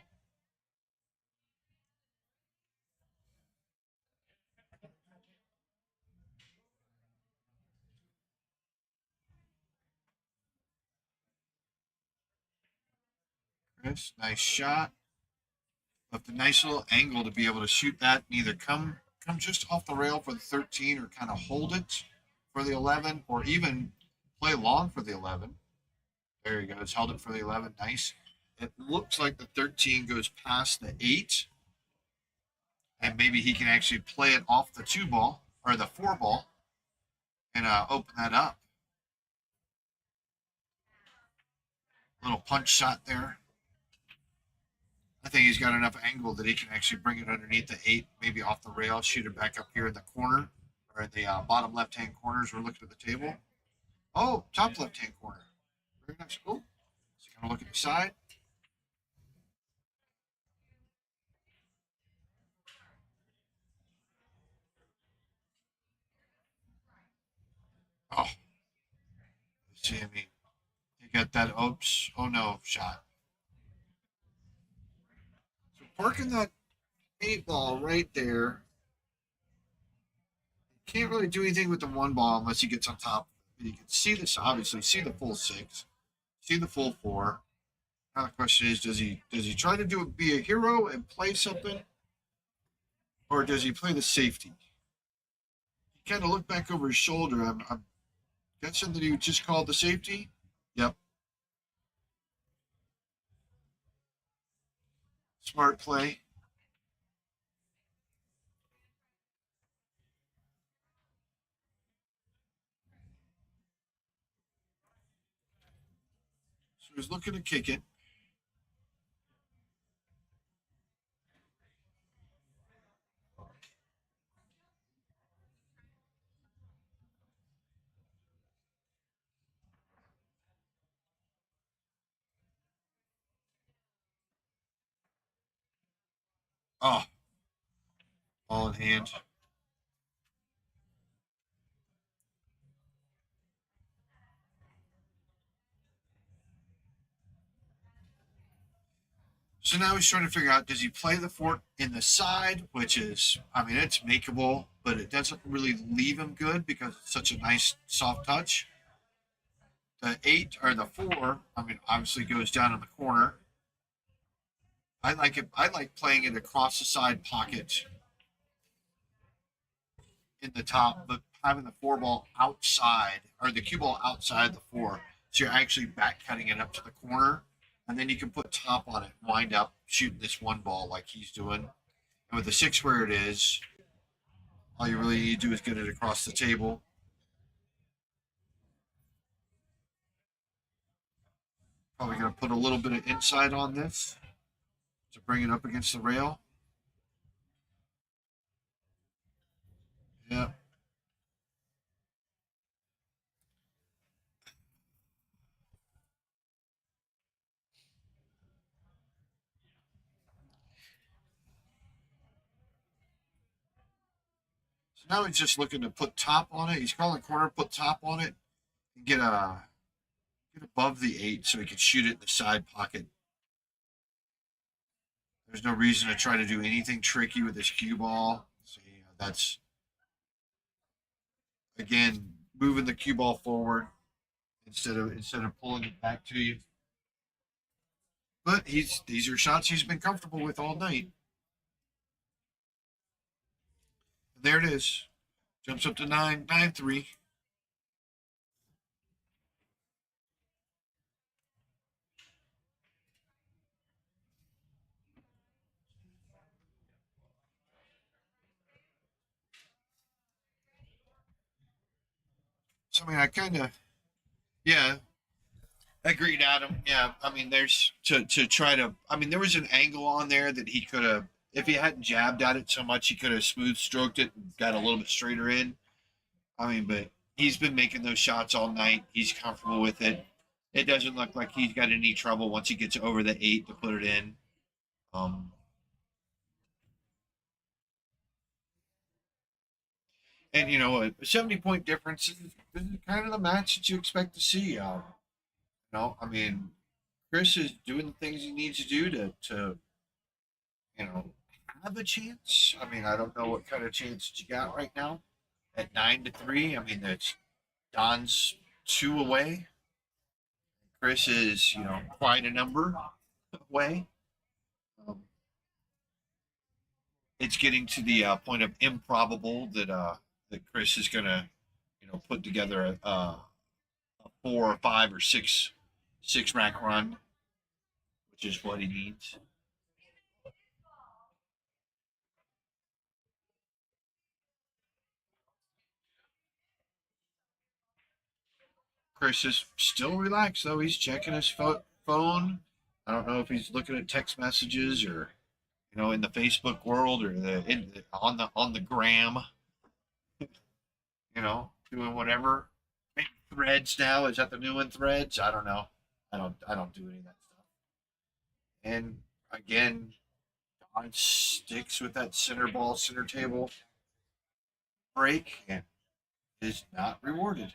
Chris, nice shot. Left a nice little angle to be able to shoot that and either come just off the rail for the 13 or kind of hold it for the 11 or even play long for the 11. There he goes. Held it for the 11. Nice. It looks like the 13 goes past the 8. And maybe he can actually play it off the 2 ball or the 4 ball and open that up. Little punch shot there. I think he's got enough angle that he can actually bring it underneath the 8, maybe off the rail, shoot it back up here in the corner or in the bottom left-hand corners. We're looking at the table. Oh, top left-hand corner. Very nice. Oh, so kind of look at the side. Oh, let's see. I mean, he got that. Oops. Oh no, shot. So parking that 8 ball right there. Can't really do anything with the 1 ball unless he gets on top. You can see this obviously. See the full 6. See the full 4. Now the question is, does he try to be a hero and play something, or does he play the safety? He kind of looked back over his shoulder. I'm guessing that he just called the safety. Yep, smart play. So he's looking to kick it. Oh, ball in hand. So now he's trying to figure out, does he play the 4 in the side, which is, I mean, it's makeable, but it doesn't really leave him good because it's such a nice soft touch. The 8 or the 4, I mean, obviously goes down in the corner. I like it. I like playing it across the side pocket in the top, but having the 4 ball outside or the cue ball outside the 4. So you're actually back cutting it up to the corner. And then you can put top on it, wind up shooting this 1 ball like he's doing. And with the 6 where it is, all you really need to do is get it across the table. Probably going to put a little bit of inside on this to bring it up against the rail. Yeah. So now he's just looking to put top on it. He's calling corner, put top on it, and get above the 8 so he can shoot it in the side pocket. There's no reason to try to do anything tricky with this cue ball. So that's again moving the cue ball forward instead of pulling it back to you. But these are shots he's been comfortable with all night. And there it is. Jumps up to 9-3. So I mean, I kind of, yeah, Agreed, Adam. Yeah, I mean, there's to try to. I mean, there was an angle on there that he could have, if he hadn't jabbed at it so much, he could have smooth stroked it and got a little bit straighter in. I mean, but he's been making those shots all night. He's comfortable with it. It doesn't look like he's got any trouble once he gets over the 8 to put it in. Um, and you know, a 70-point difference is kind of the match that you expect to see. I mean, Chris is doing the things he needs to do to you know have a chance. I mean, I don't know what kind of chance you got right now at 9-3. I mean, that's Don's 2 away. Chris is quite a number away. Um, it's getting to the point of improbable that Chris is gonna put together a 4 or 5 or 6 rack run, which is what he needs. Chris is still relaxed though. He's checking his phone. I don't know if he's looking at text messages or in the Facebook world or on the gram. Doing whatever. Maybe Threads now, is that the new one? Threads? I don't know. I don't do any of that stuff. And again, Don sticks with that center ball, center table break and is not rewarded.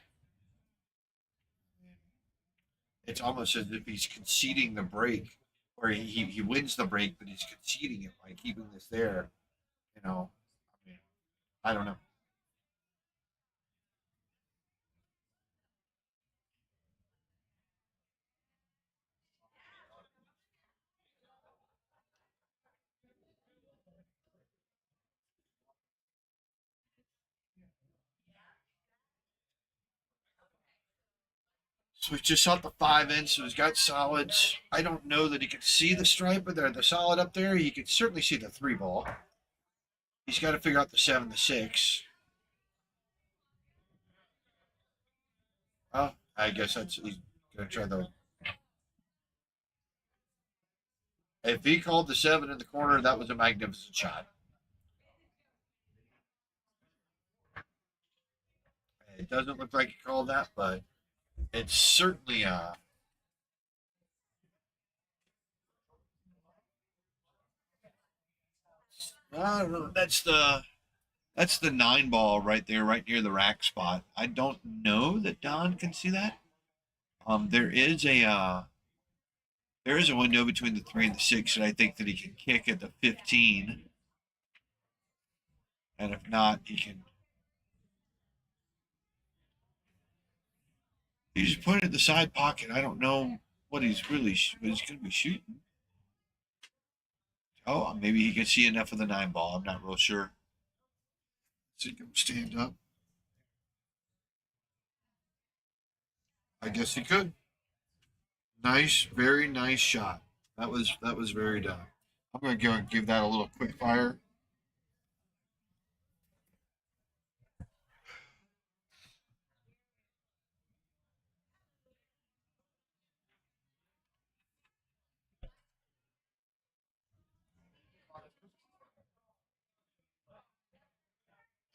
It's almost as if he's conceding the break, or he wins the break, but he's conceding it by keeping this there. I mean, I don't know. So we just shot the 5 inch, so he's got solids. I don't know that he could see the stripe, but the solid up there. He could certainly see the 3 ball. He's got to figure out the 7, the 6. Oh, I guess he's gonna try the. If he called the 7 in the corner, that was a magnificent shot. It doesn't look like he called that, but it's certainly I don't know. That's the 9 ball right there, right near the rack spot. I don't know that Don can see that. There is a window between the 3 and the 6 that I think that he can kick at the 15, and if not, he can. He's put it in the side pocket. I don't know what he's really what he's going to be shooting. Oh, maybe he can see enough of the 9 ball. I'm not real sure. See him stand up. I guess he could. Nice, very nice shot. That was very done. I'm going to go and give that a little quick fire.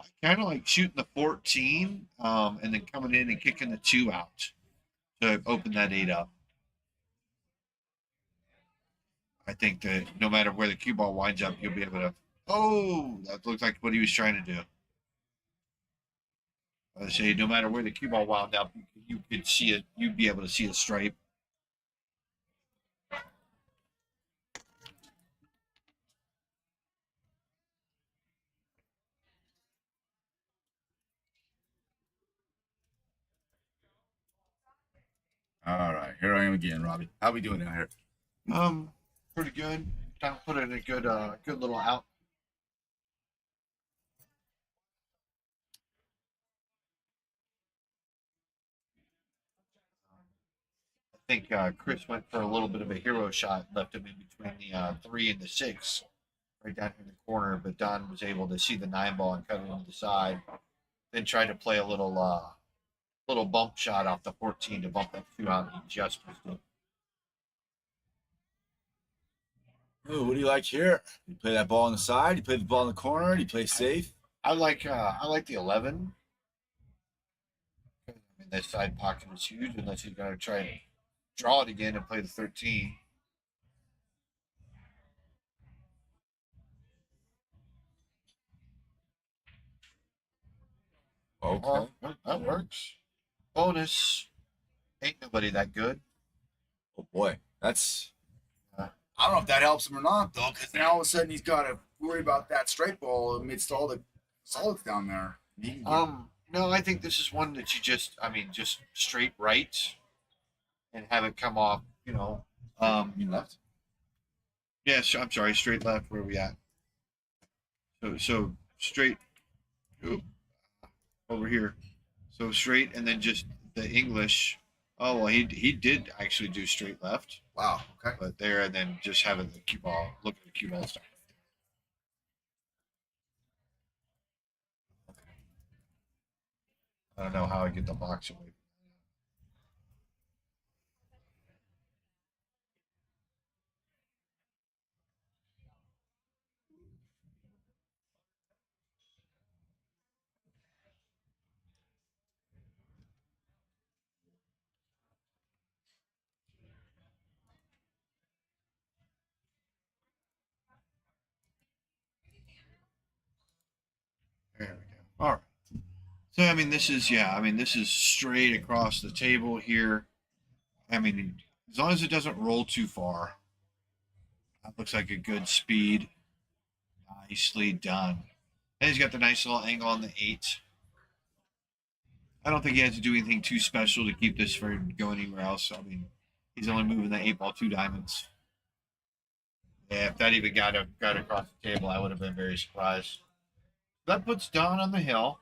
I kind of like shooting the 14, and then coming in and kicking the 2 out to open that 8 up. I think that no matter where the cue ball winds up, you'll be able to. Oh, that looked like what he was trying to do. I say, no matter where the cue ball wound up, you could see it. You'd be able to see a stripe.
All right, here I am again, Robbie. How we doing out here?
Um, Pretty good. Time to put in a good little out. I think Chris went for a little bit of a hero shot, left him in between the 3 and the 6, right down in the corner. But Don was able to see the 9 ball and cut it on the side. Then tried to play a little little bump shot off the 14 to bump that 2 out. He just missed it.
Oh, what do you like here? You play that ball on the side. You play the ball in the corner. You play safe.
I like the 11. I mean, that side pocket is huge unless he's going to try and draw it again and play the 13.
Okay.
That works. Bonus. Ain't nobody that good.
Oh boy, that's.
Uh,
I don't know if that helps him or not though, because now all of a sudden he's got to worry about that straight ball amidst all the solids down there.
no, I think this is one that you just straight right and have it come off,
You mean left?
Yes, I'm sorry, straight left. Where are we at? So straight oop, over here. So straight and then just the English. Oh well, he did actually do straight left,
Wow. Okay.
but there and then just having the cue ball, look at the cue ball stuff. I don't know how I get the box away. There we go. All right. So this is straight across the table here. I mean, as long as it doesn't roll too far, that looks like a good speed. Nicely done. And he's got the nice little angle on the 8. I don't think he has to do anything too special to keep this from going anywhere else. I mean, he's only moving the 8 ball 2 diamonds. Yeah, if that even got across the table, I would have been very surprised. That puts Don on the hill.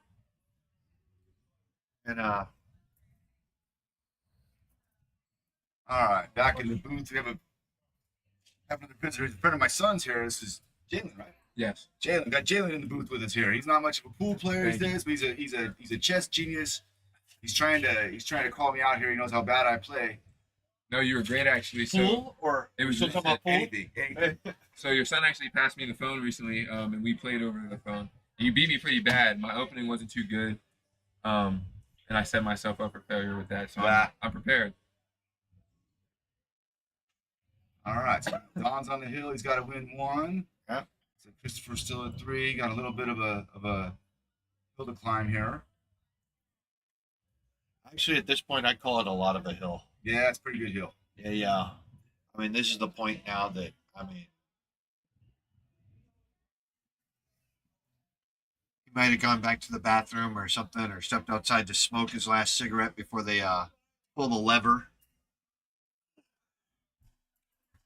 And
All right, back in the booth. We have another visitor. He's a friend of my son's here. This is Jalen, right?
Yes.
Jalen. Got Jalen in the booth with us here. He's not much of a pool player these days, but he's a chess genius. He's trying to call me out here. He knows how bad I play.
No, you were great actually. So
pool or
it was
still
just
talking about pool?
Anything.
so your son actually passed me the phone recently, and we played over the phone. You beat me pretty bad. My opening wasn't too good, and I set myself up for failure with that. So I'm prepared.
All right, so Don's on the hill. He's got to win 1.
Yeah.
So Christopher's still at 3. Got a little bit of a hill to climb here.
Actually, at this point, I call it a lot of a hill.
Yeah, it's a pretty good hill.
Yeah. I mean, this is the point now that, he might have gone back to the bathroom or something or stepped outside to smoke his last cigarette before they pull the lever.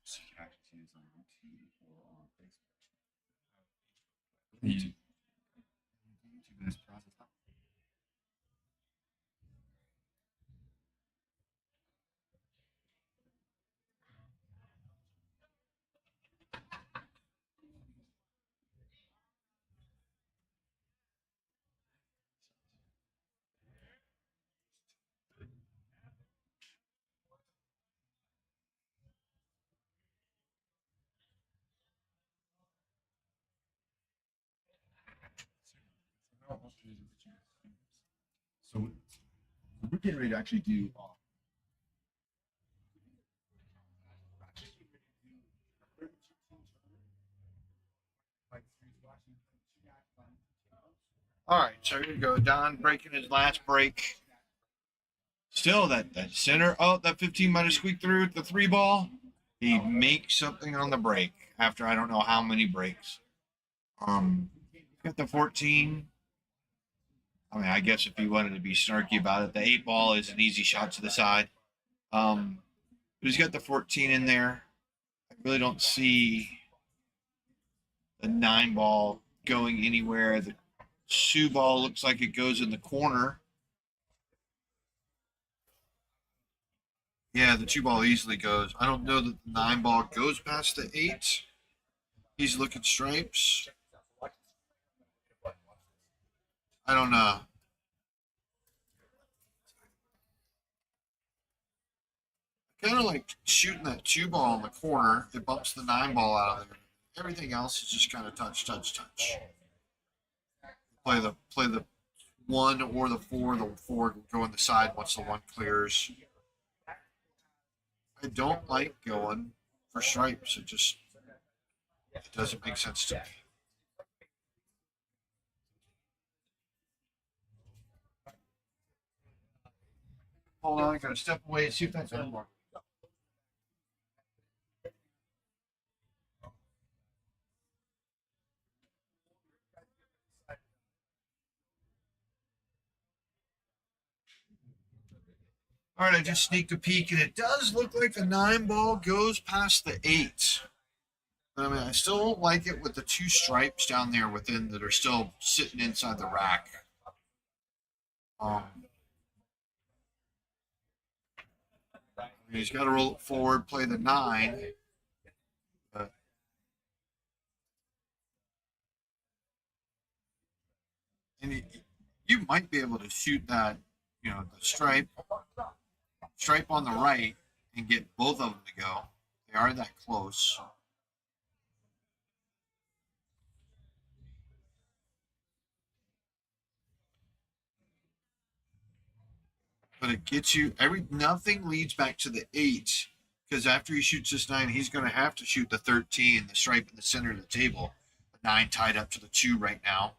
So you can actually see this on YouTube or on Facebook. YouTube in this process. So we're getting ready to actually do.
All right, so here we go. Don breaking his last break. Still, that center. Oh, that 15 might have squeaked through the 3 ball. He makes something on the break after I don't know how many breaks. Got the 14. I mean, I guess if you wanted to be snarky about it, the 8 ball is an easy shot to the side. But he's got the 14 in there. I really don't see the 9 ball going anywhere. The 2 ball looks like it goes in the corner. Yeah, the 2 ball easily goes. I don't know that the 9 ball goes past the 8. He's looking stripes. I don't know. kind of like shooting that 2 ball in the corner. It bumps the 9 ball out of there. Everything else is just kind of touch, touch, touch. Play the 1 or the 4. The 4 will go on the side once the 1 clears. I don't like going for stripes. It doesn't make sense to me. Hold on, I gotta step away and see if that's anymore. All right, I just sneaked a peek, and it does look like the 9 ball goes past the 8. I mean, I still don't like it with the 2 stripes down there within that are still sitting inside the rack. He's got to roll it forward, play the 9. And you might be able to shoot that, the stripe on the right and get both of them to go. They are that close. But it gets you nothing leads back to the 8, because after he shoots this 9, he's going to have to shoot the 13, the stripe in the center of the table. The 9 tied up to the 2 right now.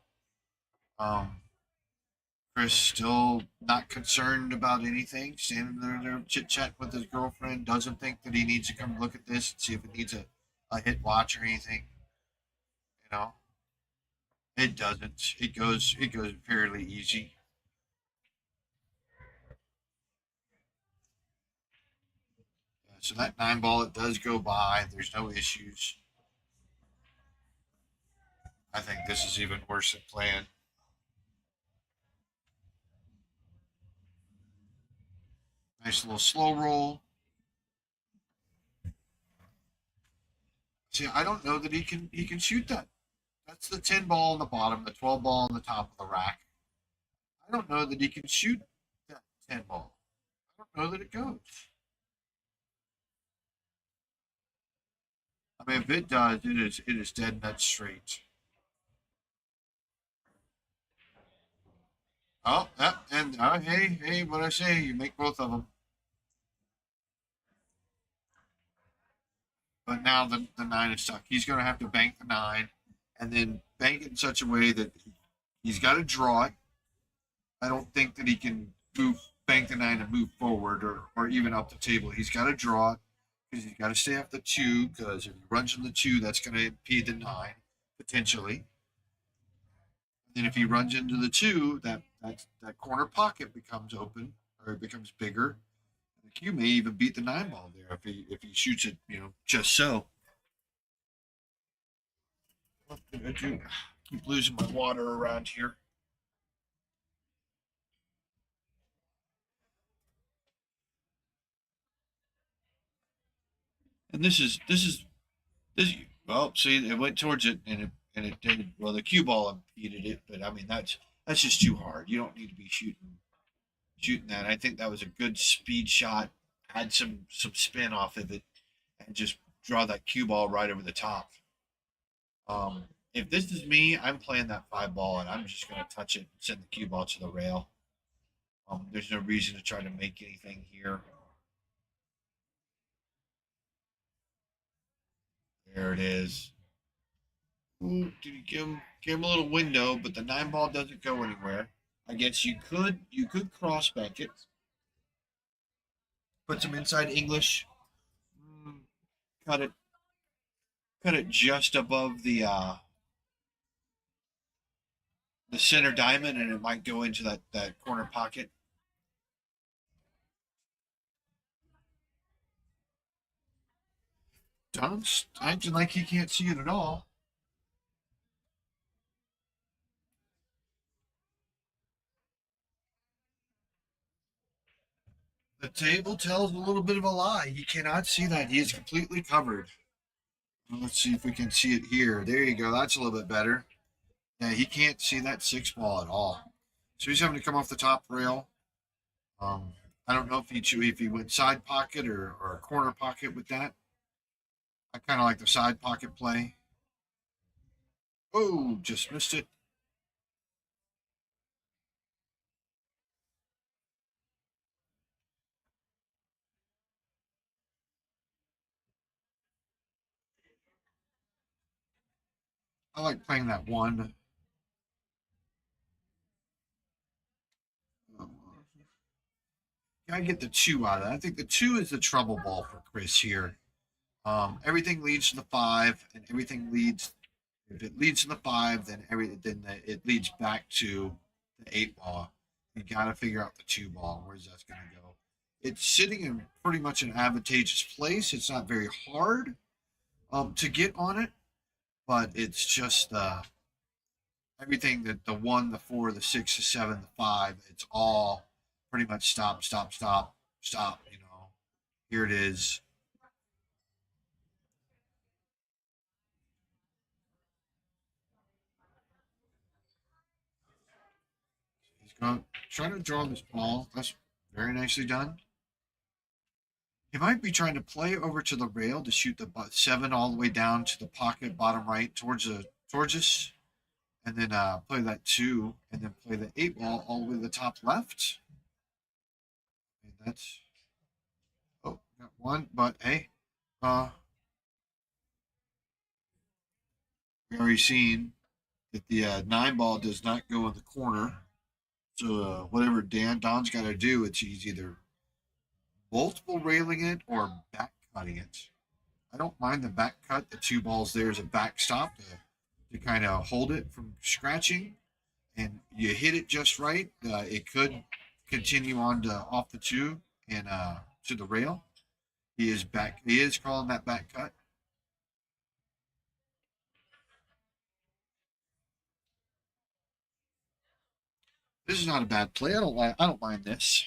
Chris still not concerned about anything, standing there chit chat with his girlfriend. Doesn't think that he needs to come look at this and see if it needs a hit watch or anything. It doesn't. It goes fairly easy. So that 9 ball, it does go by. There's no issues. I think this is even worse than planned. Nice little slow roll. See, I don't know that he can shoot that. That's the 10 ball on the bottom, the 12 ball on the top of the rack. I don't know that he can shoot that 10 ball. I don't know that it goes. I mean, if it does, it is dead nuts straight. Oh, yep, and hey, what I say, you make both of them. But now the 9 is stuck. He's going to have to bank the 9 and then bank it in such a way that he's got to draw it. I don't think that he can bank the 9 and move forward or even up the table. He's got to draw it because he's got to stay off the 2, because if he runs in the 2, that's going to impede the 9 potentially. And then if he runs into the 2, that corner pocket becomes open, or it becomes bigger. The Q may even beat the 9 ball there if he shoots it, just so. What did I do? Keep losing my water around here. And this is well, see, it went towards it and it did. Well, the cue ball impeded it, but I mean that's just too hard. You don't need to be shooting that. I think that was a good speed shot. Had some spin off of it, and just draw that cue ball right over the top. If this is me, I'm playing that 5 ball and I'm just going to touch it and send the cue ball to the rail. There's no reason to try to make anything here. There it is. Ooh, did you give him a little window, but the 9 ball doesn't go anywhere. I guess you could cross bank it. Put some inside English. Cut it just above the center diamond, and it might go into that corner pocket. Don's acting like he can't see it at all. The table tells a little bit of a lie. He cannot see that. He is completely covered. Let's see if we can see it here. There you go. That's a little bit better. Yeah, he can't see that 6 ball at all. So he's having to come off the top rail. I don't know if he went side pocket or a corner pocket with that. I kind of like the side pocket play. Oh, just missed it. I like playing that one. Gotta get the two out of that. I think the two is the trouble ball for Chris here. Everything leads to the five, and everything leads. If it leads to the five, it leads back to the eight ball. You got to figure out the two ball. Where's that going to go? It's sitting in pretty much an advantageous place. It's not very hard to get on it, but it's just everything that the one, the four, the six, the seven, the five. It's all pretty much stop, stop, stop, stop. You know, here it is. He's going to try to draw this ball. That's very nicely done. He might be trying to play over to the rail to shoot the seven all the way down to the pocket bottom right towards us, and then play that two, and then play the eight ball all the way to the top left. And that's got one, but hey, we already seen that the nine ball does not go in the corner. So whatever Don's got to do, he's either multiple railing it or back cutting it. I don't mind the back cut. The two balls there is a backstop to kind of hold it from scratching. And you hit it just right. It could continue on to off the two and to the rail. He is back. He is calling that back cut. This is not a bad play. I don't mind this.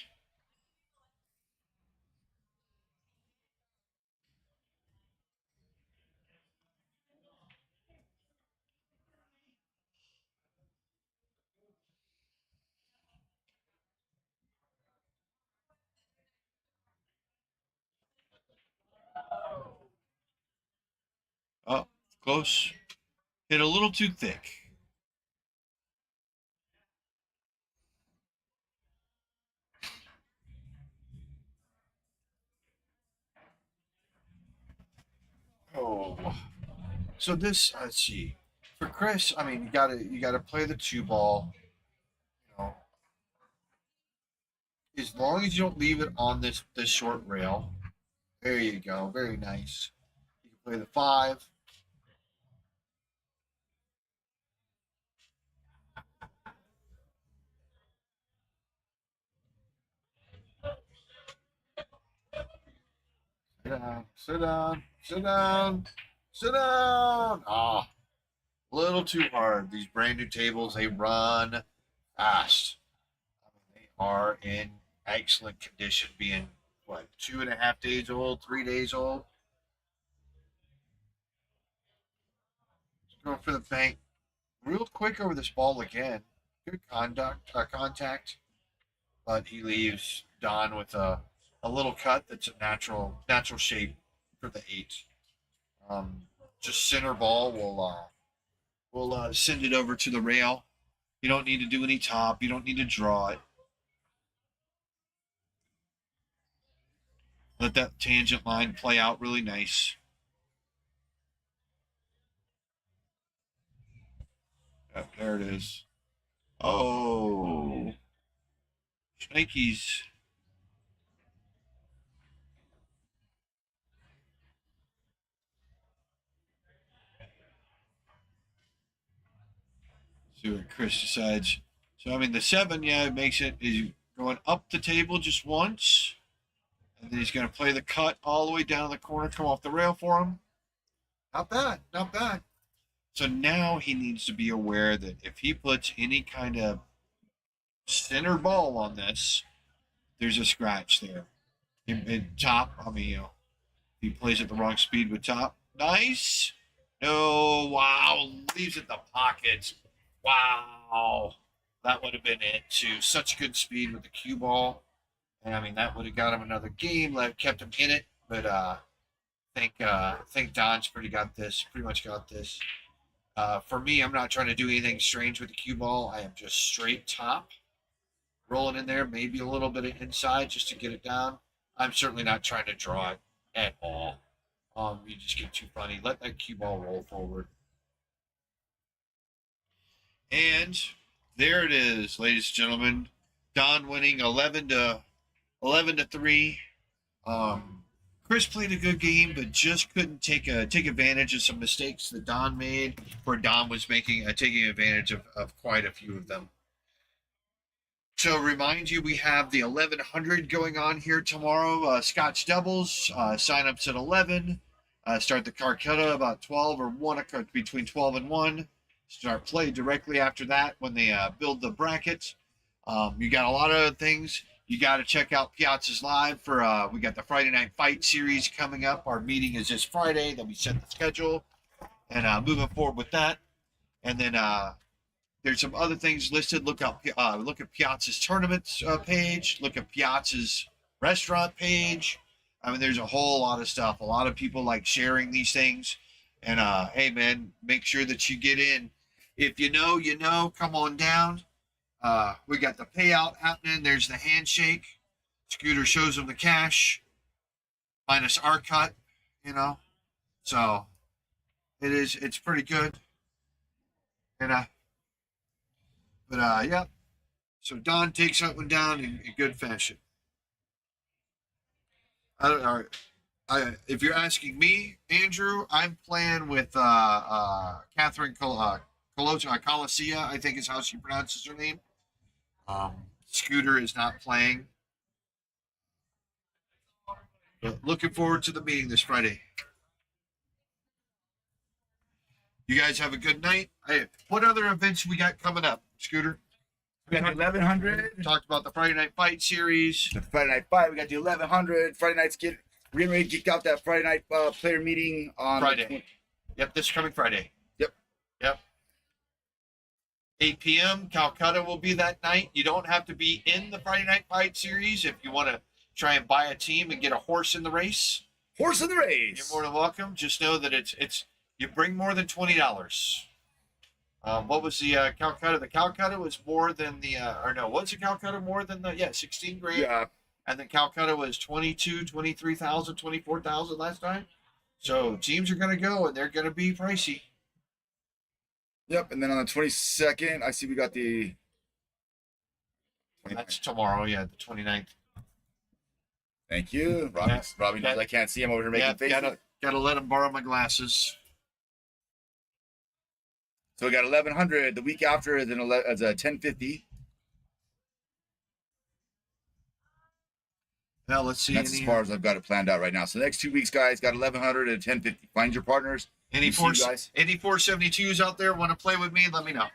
Oh, close. Hit a little too thick. Oh, so this let's see. For Chris, I mean, you gotta play the two ball. You know, as long as you don't leave it on this short rail. There you go. Very nice. You can play the five. Sit down. Sit down. Sit down. Sit down. Ah, a little too hard. These brand new tables, they run fast. I mean, they are in excellent condition, being what 2.5 days old, 3 days old. Going for the bank, real quick over this ball again. Good contact, but he leaves Don with a little cut that's a natural shape for the eight. Just center ball will send it over to the rail. You don't need to do any top. You don't need to draw it. Let that tangent line play out really nice. Yep, there it is. Oh, Snakies. See what Chris decides. So I mean, the seven, yeah, it makes it is going up the table just once, and then he's going to play the cut all the way down the corner, come off the rail for him. Not bad, not bad. So now he needs to be aware that if he puts any kind of center ball on this, there's a scratch there. In top, I mean, he plays at the wrong speed with top. Nice. No, wow, leaves it in the pocket. Wow. That would have been it too. Such good speed with the cue ball. And I mean, that would have got him another game, that kept him in it. But I think Don's pretty much got this. For me, I'm not trying to do anything strange with the cue ball. I am just straight top, rolling in there, maybe a little bit of inside just to get it down. I'm certainly not trying to draw it at all. You just get too funny. Let that cue ball roll forward. And there it is, ladies and gentlemen. Don winning 11-3. Chris played a good game, but just couldn't take advantage of some mistakes that Don made, where Don was taking advantage of quite a few of them. So remind you, we have the 1100 going on here tomorrow. Scotch doubles, sign-ups at 11. Start the Calcutta about 12 or 1, between 12 and 1. Start play directly after that when they build the brackets. You got a lot of things. You got to check out Piazza's Live for, we got the Friday Night Fight series coming up. Our meeting is this Friday. Then we set the schedule and moving forward with that. And then there's some other things listed. Look at Piazza's tournaments page. Look at Piazza's restaurant page. I mean, there's a whole lot of stuff. A lot of people like sharing these things. And hey, man, make sure that you get in. If you know, you know. Come on down. We got the payout happening. There's the handshake. Scooter shows them the cash, minus our cut, you know. So it's pretty good. And yeah. So Don takes that one down in good fashion. If you're asking me, Andrew, I'm playing with Catherine Colicia, I think is how she pronounces her name. Scooter is not playing. But looking forward to the meeting this Friday. You guys have a good night. Hey, what other events we got coming up, Scooter?
We got the 1100.
Talked about the Friday Night Fight series.
The Friday Night Fight. We got the 1100. Friday nights we're getting ready to kick out that Friday night player meeting on
Friday. Yep, this coming Friday.
Yep.
8 p.m. Calcutta will be that night. You don't have to be in the Friday Night Fight series if you want to try and buy a team and get a horse in the race.
Horse in the race.
You're more than welcome. Just know that it's you bring more than $20. What was the Calcutta? The Calcutta was more than the was the Calcutta more than the 16 grand?
Yeah.
And the Calcutta was 22, 23,000, 24,000 last time. So teams are going to go and they're going to be pricey.
Yep, and then on the 22nd, I see we got the.
That's tomorrow, the 29th.
Thank you, Robbie.
Yeah.
Robbie knows I can't see him over here making faces.
Gotta let him borrow my glasses.
So we got 1100 the week after, as a 1050.
Now let's see.
That's as far as I've got it planned out right now. So the next 2 weeks, guys, got 1100 and 1050. Find your partners.
Any 472s out there want to play with me? Let me know.